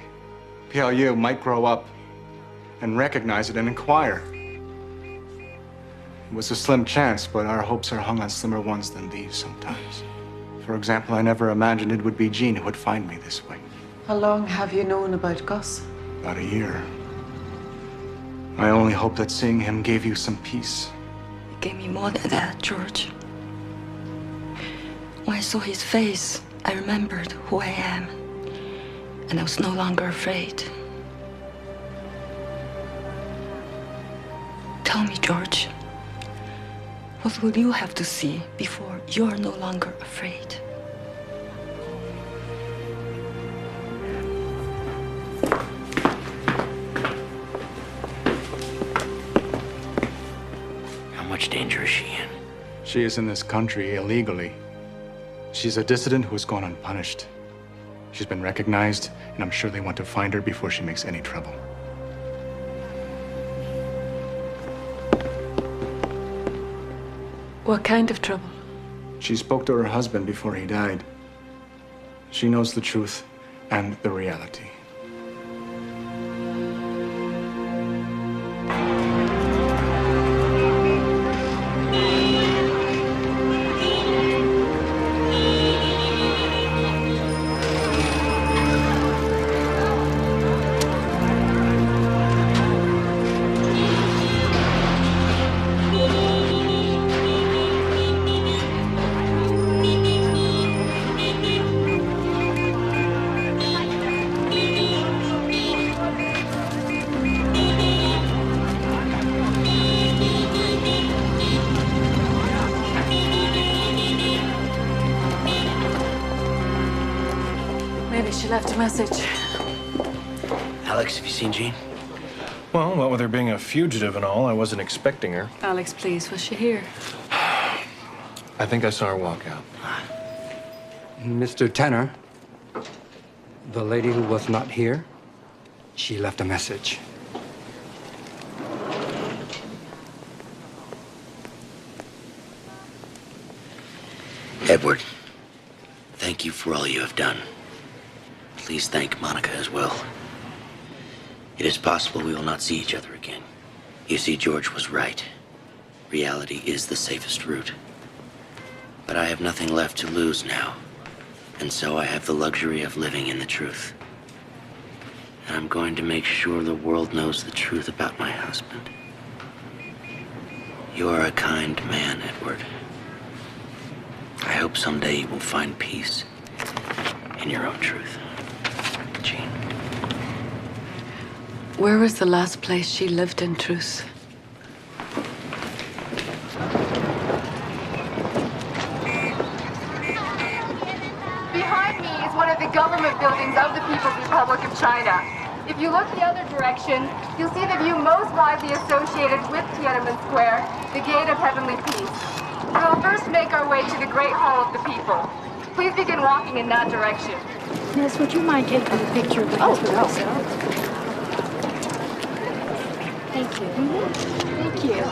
Piao might grow up and recognize it and inquire. It was a slim chance, but our hopes are hung on slimmer ones than these sometimes. For example, I never imagined it would be Jean who would find me this way. How long have you known about Gus? About a year. I only hope that seeing him gave you some peace. It gave me more than that, George. When I saw his face, I remembered who I am. And I was no longer afraid. Tell me, George, What will you have to see before you're no longer afraid? How much danger is she in? She is in this country illegally. She's a dissident who's gone unpunished. She's been recognized, and I'm sure they want to find her before she makes any trouble. What kind of trouble? She spoke to her husband before he died. She knows the truth and the reality. Maybe she left a message. Alex, have you seen Jean? Well, what with her being a fugitive and all, I wasn't expecting her. Alex, please, was she here? I think I saw her walk out. Mr. Tanner, the lady who was not here, she left a message. Edward, thank you for all you have done. Please thank Monica as well. It is possible we will not see each other again. You see, George was right. Reality is the safest route. But I have nothing left to lose now. And so I have the luxury of living in the truth. And I'm going to make sure the world knows the truth about my husband. You are a kind man, Edward. I hope someday you will find peace in your own truth. Jean. Where was the last place she lived in truth? Behind me is one of the government buildings of the People's Republic of China. If you look the other direction, you'll see the view most widely associated with Tiananmen Square, the Gate of Heavenly Peace. We'll first make our way to the Great Hall of the People. Please begin walking in that direction. Miss, would you mind taking a picture of the husband also? Thank you. Thank you.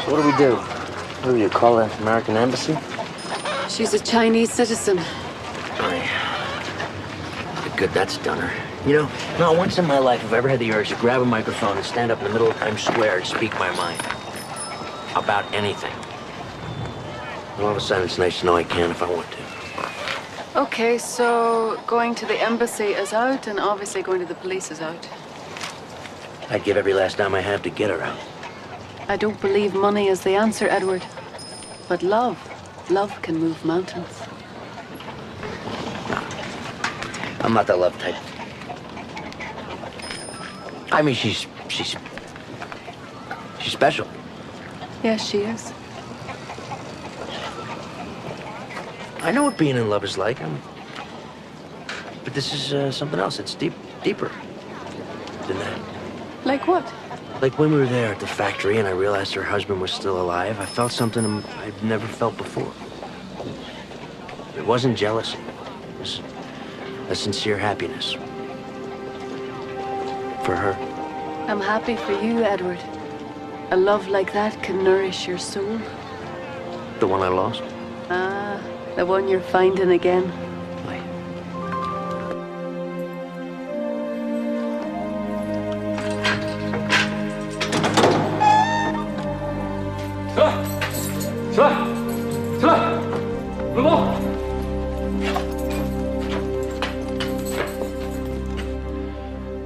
So what do we do? What do you call the American embassy? She's a Chinese citizen. Sorry. Good, that's done her. You know, not once in my life have I ever had the urge to grab a microphone and stand up in the middle of Times Square and speak my mind. About anything. All of a sudden, it's nice to know I can if I want to. Okay, so going to the embassy is out, and obviously going to the police is out. I'd give every last dime I have to get her out. I don't believe money is the answer, Edward. But love can move mountains. I'm not the love type. I mean, she's special. Yes, she is. I know what being in love is like. But this is something else. It's deeper than that. Like what? Like when we were there at the factory and I realized her husband was still alive, I felt something I'd never felt before. It wasn't jealousy. It was a sincere happiness. For her. I'm happy for you, Edward. A love like that can nourish your soul. The one I lost? Ah, the one you're finding again.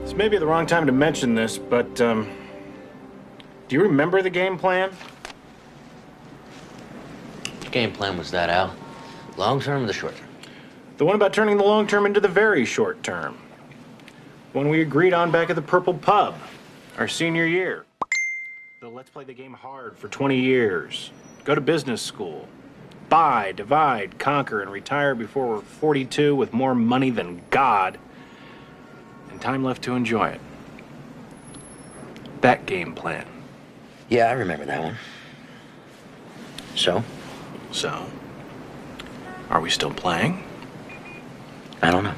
This may be the wrong time to mention this, but, do you remember the game plan? Which game plan was that, Al? Long term or the short term? The one about turning the long term into the very short term. One we agreed on back at the Purple Pub, our senior year. So let's play the game hard for 20 years. Go to business school. Buy, divide, conquer, and retire before we're 42 with more money than God. And time left to enjoy it. That game plan. Yeah, I remember that one. So? So? Are we still playing? I don't know.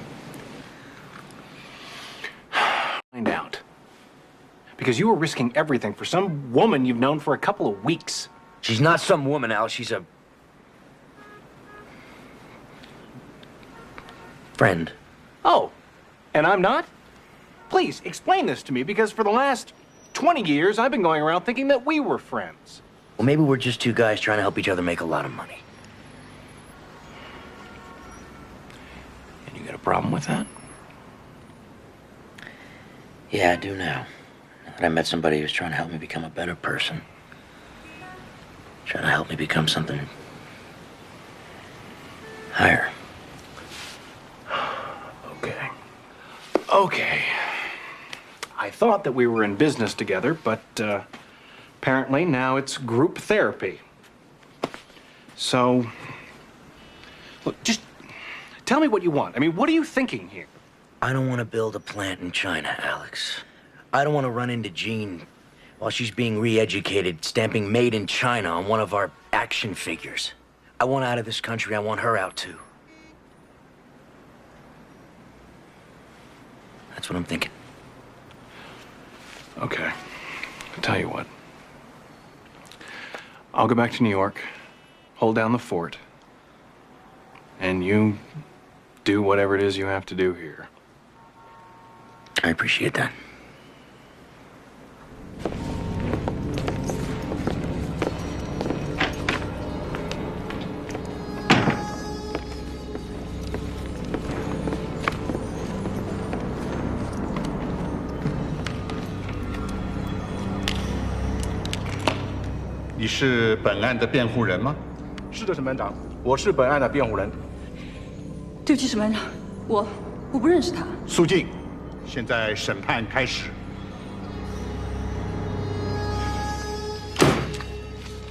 Find out. Because you were risking everything for some woman you've known for a couple of weeks. She's not some woman, Al. She's a... friend. Oh, and I'm not? Please, explain this to me, because for the last 20 years, I've been going around thinking that we were friends. Well, maybe we're just two guys trying to help each other make a lot of money. And you got a problem with that? Yeah, I do now. Now that I met somebody who's trying to help me become a better person. Trying to help me become something higher. Okay. I thought that we were in business together, but apparently now it's group therapy. So, look, just tell me what you want. I mean, what are you thinking here? I don't want to build a plant in China, Alex. I don't want to run into Jean while she's being re-educated, stamping made in China on one of our action figures. I want out of this country. I want her out too. That's what I'm thinking. Okay. I'll tell you what. I'll go back to New York, hold down the fort, and you do whatever it is you have to do here. I appreciate that.你是本案的辩护人吗？是的，审判长，我是本案的辩护人。对不起，审判长，我不认识他。肃静，现在审判开始。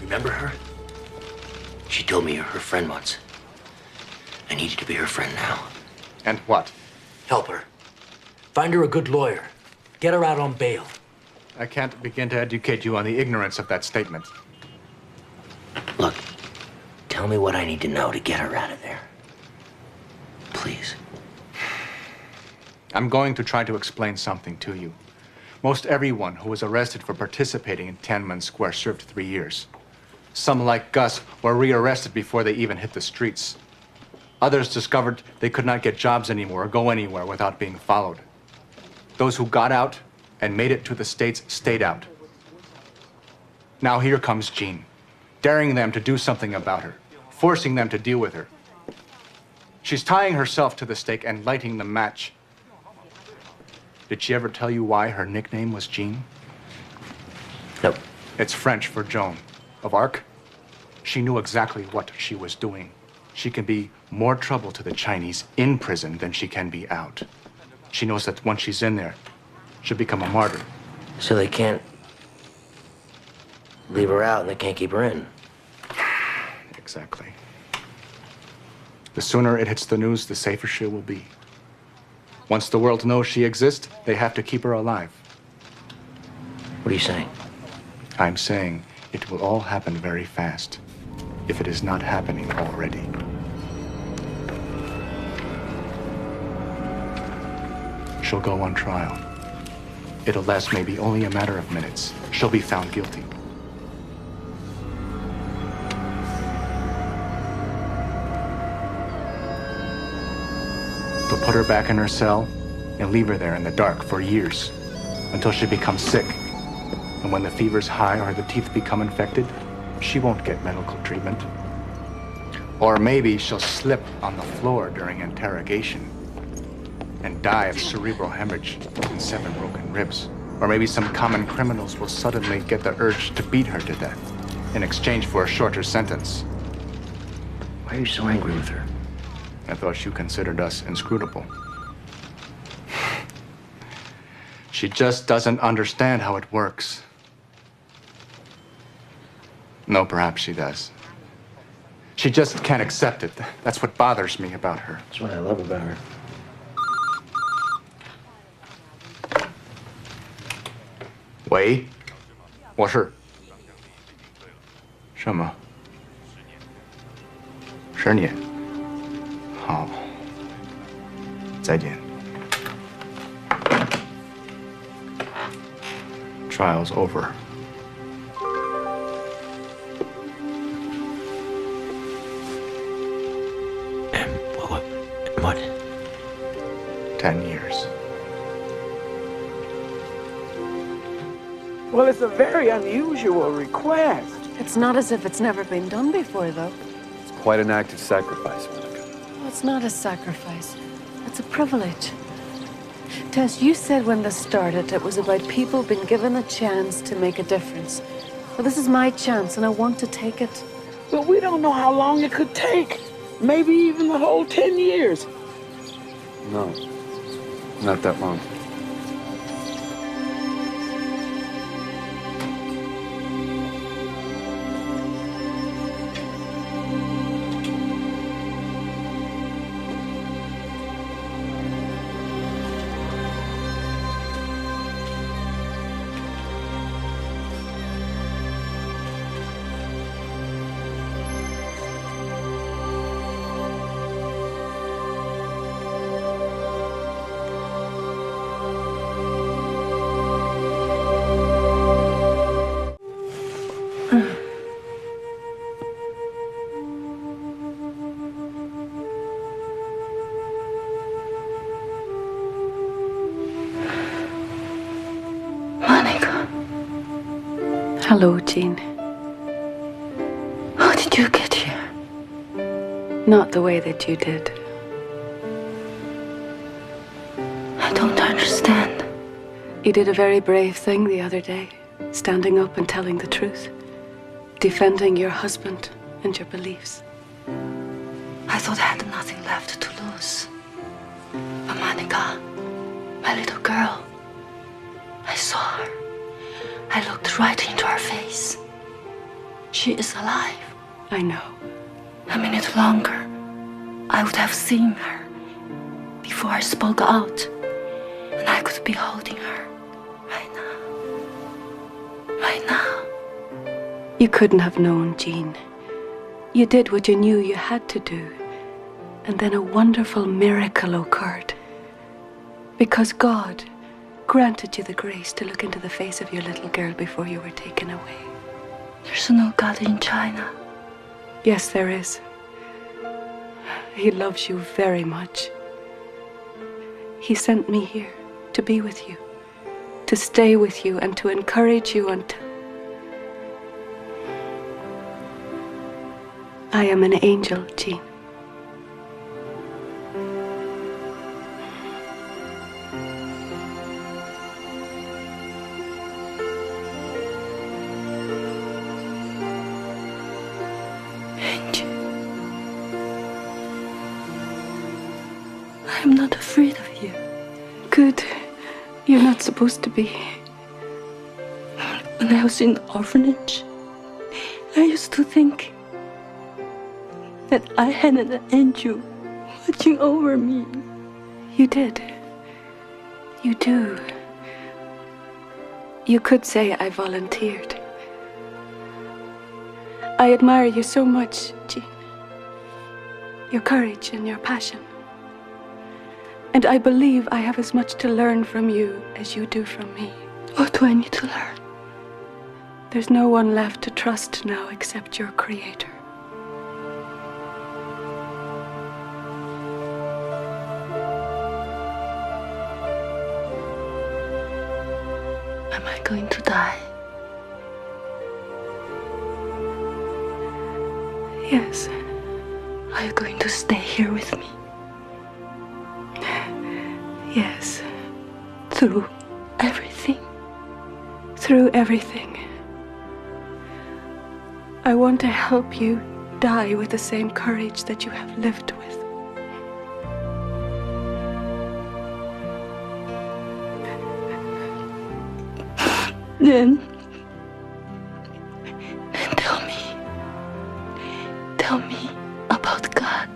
Remember her? She told me you're her friend once. I need you to be her friend now. And what? Help her. Find her a good lawyer. Get her out on bail. I can't begin to educate you on the ignorance of that statement. Look, tell me what I need to know to get her out of there. Please. I'm going to try to explain something to you. Most everyone who was arrested for participating in Tiananmen Square served 3 years. Some, like Gus, were rearrested before they even hit the streets. Others discovered they could not get jobs anymore or go anywhere without being followed. Those who got out and made it to the States stayed out. Now here comes Jean, daring them to do something about her, forcing them to deal with her. She's tying herself to the stake and lighting the match. Did she ever tell you why her nickname was Jean? Nope. It's French for Joan. Of Arc, she knew exactly what she was doing. She can be more trouble to the Chinese in prison than she can be out. She knows that once she's in there, she'll become a martyr. So they can't leave her out and they can't keep her in. Exactly. The sooner it hits the news, the safer she will be. Once the world knows she exists, they have to keep her alive. What are you saying? I'm saying it will all happen very fast, if it is not happening already. She'll go on trial. It'll last maybe only a matter of minutes. She'll be found guilty. They'll put her back in her cell and leave her there in the dark for years, until she becomes sick. And when the fever's high or the teeth become infected, she won't get medical treatment. Or maybe she'll slip on the floor during interrogation and die of cerebral hemorrhage and 7 broken ribs. Or maybe some common criminals will suddenly get the urge to beat her to death in exchange for a shorter sentence. Why are you so angry with her? I thought you considered us inscrutable. She just doesn't understand how it works. No, perhaps she does. She just can't accept it. That's what bothers me about her. That's what I love about her. Wei, 我是。什么？10年。好，再见。Trial's over. What? 10 years. Well, it's a very unusual request. It's not as if it's never been done before, though. It's quite an act of sacrifice, Monica. Well, it's not a sacrifice. It's a privilege. Tess, you said when this started it was about people being given a chance to make a difference. Well, this is my chance, and I want to take it. But we don't know how long it could take. Maybe even the whole 10 years. No, not that long. Hello, Jean. How did you get here? Not the way that you did. I don't understand. You did a very brave thing the other day, standing up and telling the truth, defending your husband and your beliefs. I thought I had nothing left to lose. But Monica, my little girl, I saw her. I looked right into her face. She is alive. I know. A minute longer, I would have seen her before I spoke out, and I could be holding her right now. Right now. You couldn't have known, Jean. You did what you knew you had to do, and then a wonderful miracle occurred. Because God granted you the grace to look into the face of your little girl before you were taken away. There's no God in China. Yes, there is. He loves you very much. He sent me here to be with you, to stay with you, and to encourage you until... I am an angel, Jean. not supposed to be. When I was in the orphanage, I used to think that I had an angel watching over me. You did. You do. You could say I volunteered. I admire you so much, Jean. Your courage and your passion. And I believe I have as much to learn from you as you do from me. What do I need to learn? There's no one left to trust now except your Creator. Am I going to die? Yes. Are you going to stay here with me? Yes. Through everything? Through everything. I want to help you die with the same courage that you have lived with. Then tell me about God.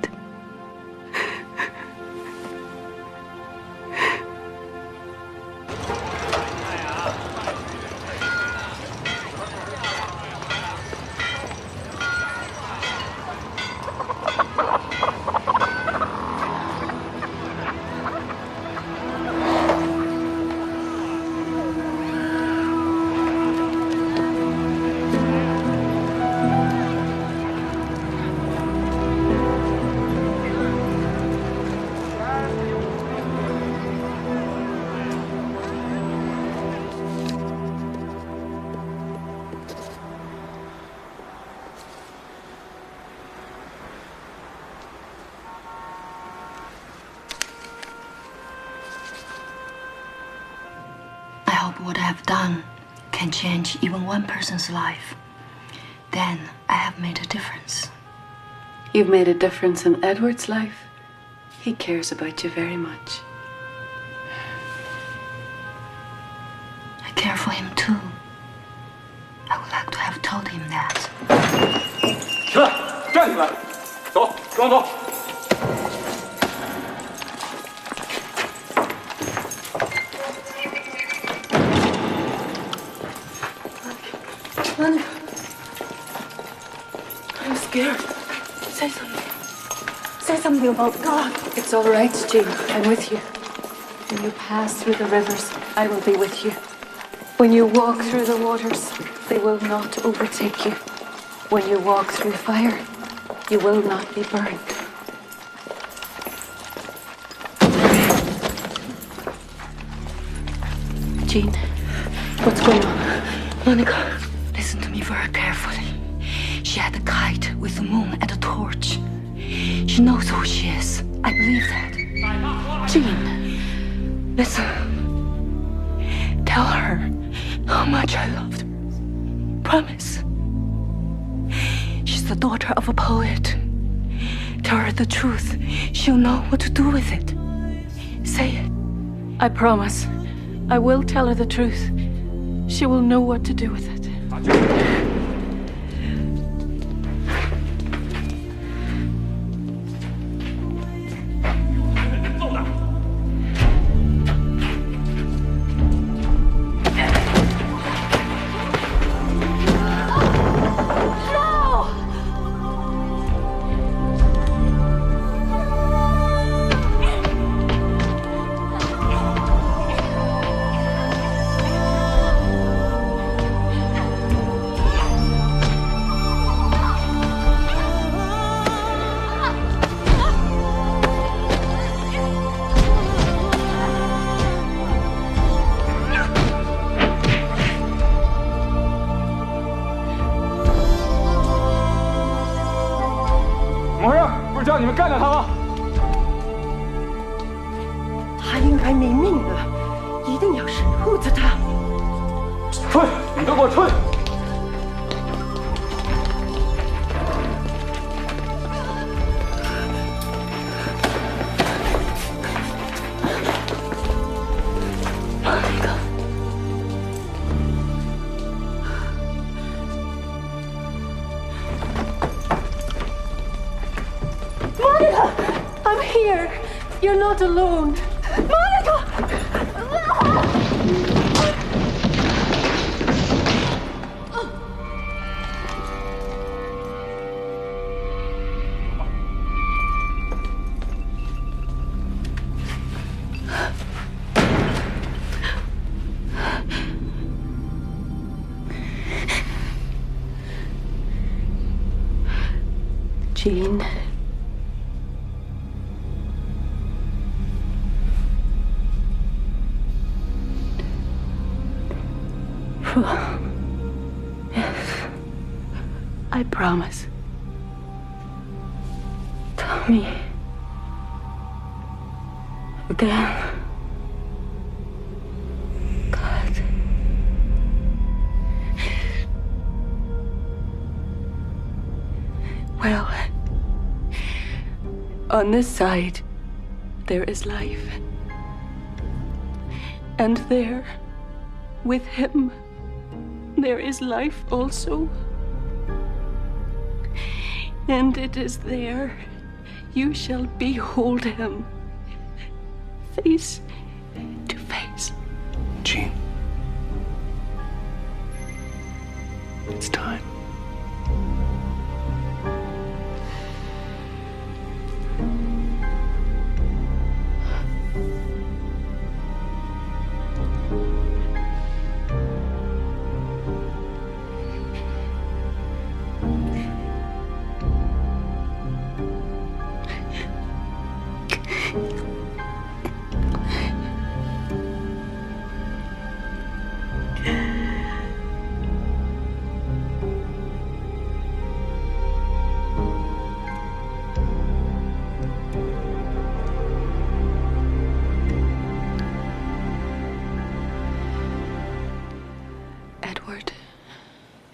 I hope what I have done can change even one person's life. Then I have made a difference. You've made a difference in Edward's life. He cares about you very much. I care for him too. I would like to have told him that. 起来，站起来，走，跟我走。 Monica, I'm scared. Say something. Say something about God. It's all right, Jean. I'm with you. When you pass through the rivers, I will be with you. When you walk through the waters, they will not overtake you. When you walk through fire, you will not be burned. Jean, what's going on? Monica, listen to me very carefully. She had a kite with the moon and a torch. She knows who she is. I believe that. Jean, listen. Tell her how much I loved her. Promise. She's the daughter of a poet. Tell her the truth. She'll know what to do with it. Say it. I promise. I will tell her the truth. She will know what to do with it.叫你们干掉他吗？他应该没命了，一定要守护着他。吹，你都给我吹！Monica。You're not alone. Monica! Jean. Yes. I promise. Tell me. Again. God. Well, on this side, there is life. And there, with him, there is life also. And it is there you shall behold him face to face. Jean. It's time.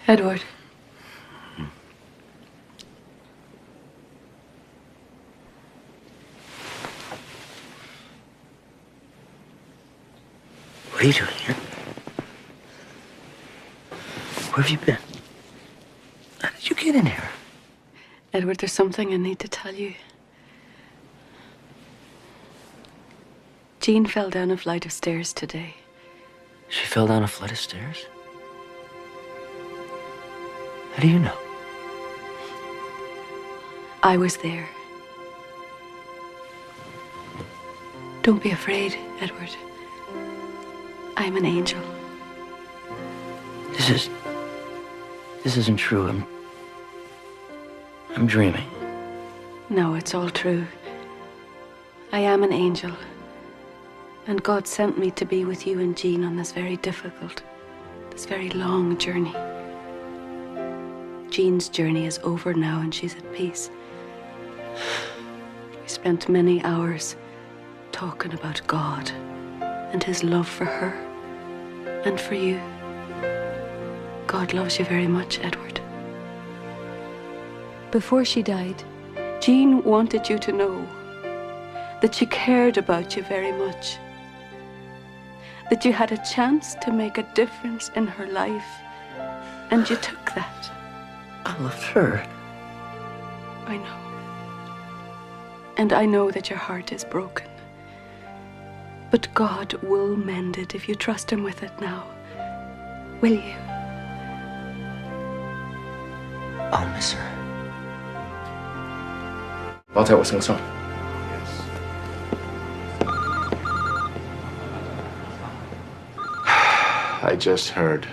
Edward. What are you doing here? Where have you been? How did you get in here? Edward, there's something I need to tell you. Jean fell down a flight of stairs today. She fell down a flight of stairs? How do you know? I was there. Don't be afraid, Edward. I'm an angel. This isn't true. I'm dreaming. No, it's all true. I am an angel. And God sent me to be with you and Jean on this very difficult, this very long journey. Jean's journey is over now and she's at peace. We spent many hours talking about God and his love for her and for you. God loves you very much, Edward. Before she died, Jean wanted you to know that she cared about you very much, that you had a chance to make a difference in her life, and you took that. I loved her. I know. And I know that your heart is broken. But God will mend it if you trust him with it now. Will you? I'll miss her. 包在我身上。 I just heard.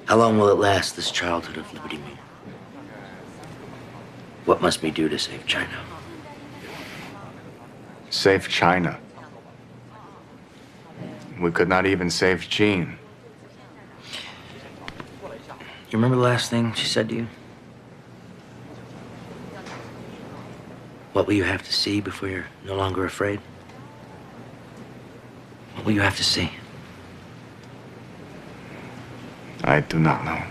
How long will it last, this childhood of liberty meeting? What must we do to save China? Save China. We could not even save Jean. You remember the last thing she said to you? What will you have to see before you're no longer afraid? What will you have to see? I do not know.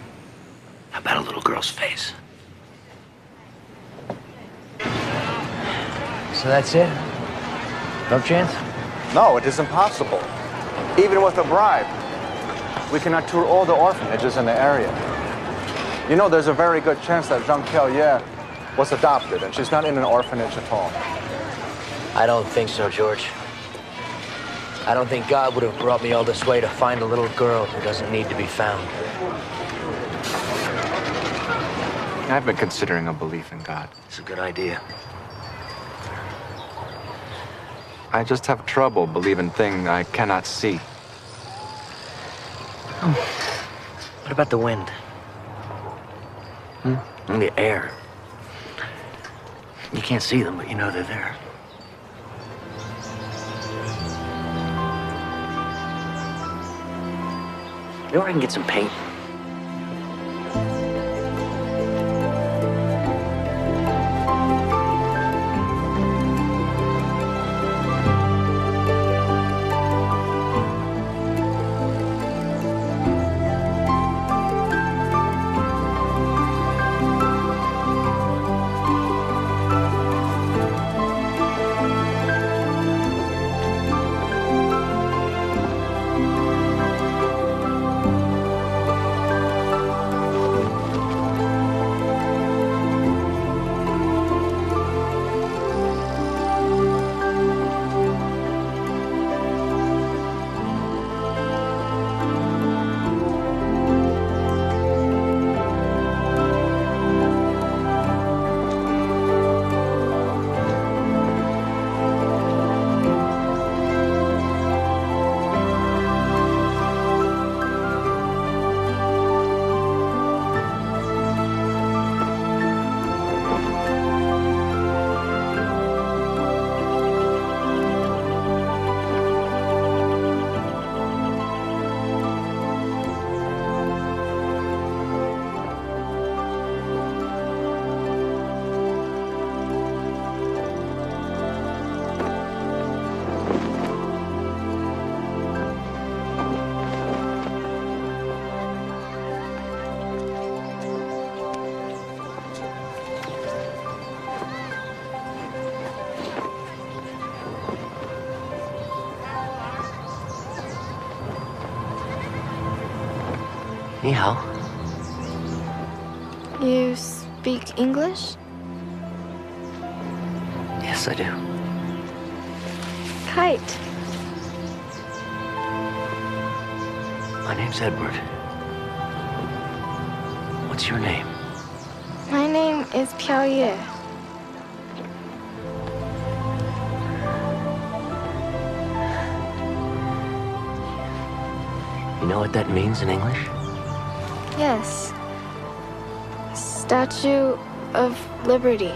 How about a little girl's face? So that's it? No chance? No, it is impossible. Even with a bribe, we cannot tour all the orphanages in the area. You know, there's a very good chance that Zhang Qiaoye was adopted, and she's not in an orphanage at all. I don't think so, George. I don't think God would have brought me all this way to find a little girl who doesn't need to be found. I've been considering a belief in God. It's a good idea. I just have trouble believing things I cannot see. What about the wind? And the air? You can't see them, but you know they're there. You know where I can get some paint? Ni hao. You speak English? Yes, I do. Kite. My name's Edward. What's your name? My name is Piao Ye. You know what that means in English? Yes. Statue of Liberty.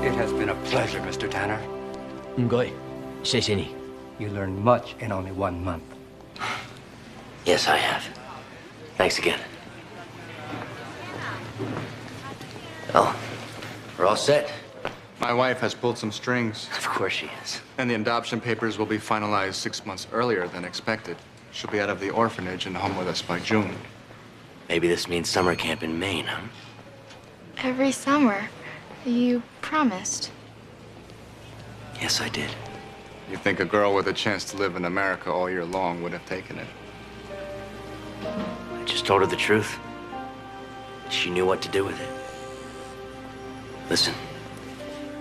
It has been a pleasure, Mr. Tanner. Ngoy. 谢谢你. You learned much in only 1 month. Yes, I have. Thanks again. Oh, we're all set. My wife has pulled some strings. Of course she is. And the adoption papers will be finalized 6 months earlier than expected. She'll be out of the orphanage and home with us by June. Maybe this means summer camp in Maine, huh? Every summer. You promised. Yes, I did. You think a girl with a chance to live in America all year long would have taken it? I just told her the truth. She knew what to do with it. Listen,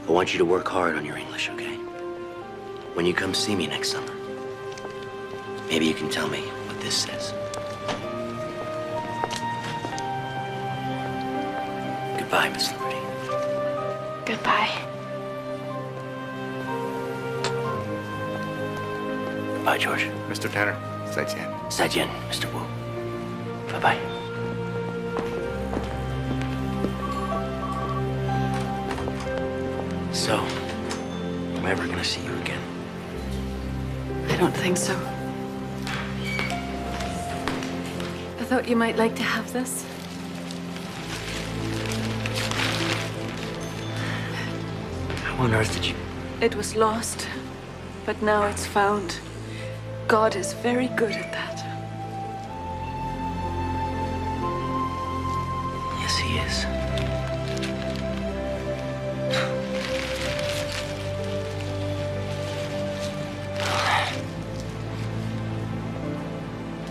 I want you to work hard on your English, okay? When you come see me next summer, maybe you can tell me what this says. Goodbye, Miss Liberty. Goodbye. Bye, George. Mr. Tanner, 再见. 再见, Mr. Wu. Bye-bye. So, am I ever gonna see you again? I don't think so. I thought you might like to have this. on earth did you... It was lost, but now it's found. God is very good at that. Yes, he is.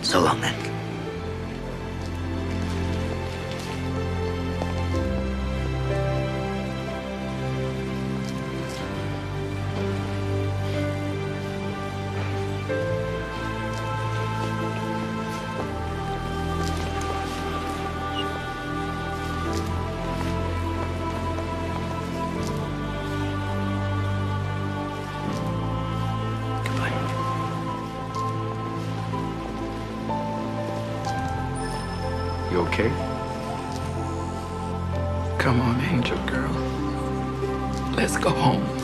So long then. You okay? Come on, angel girl. Let's go home.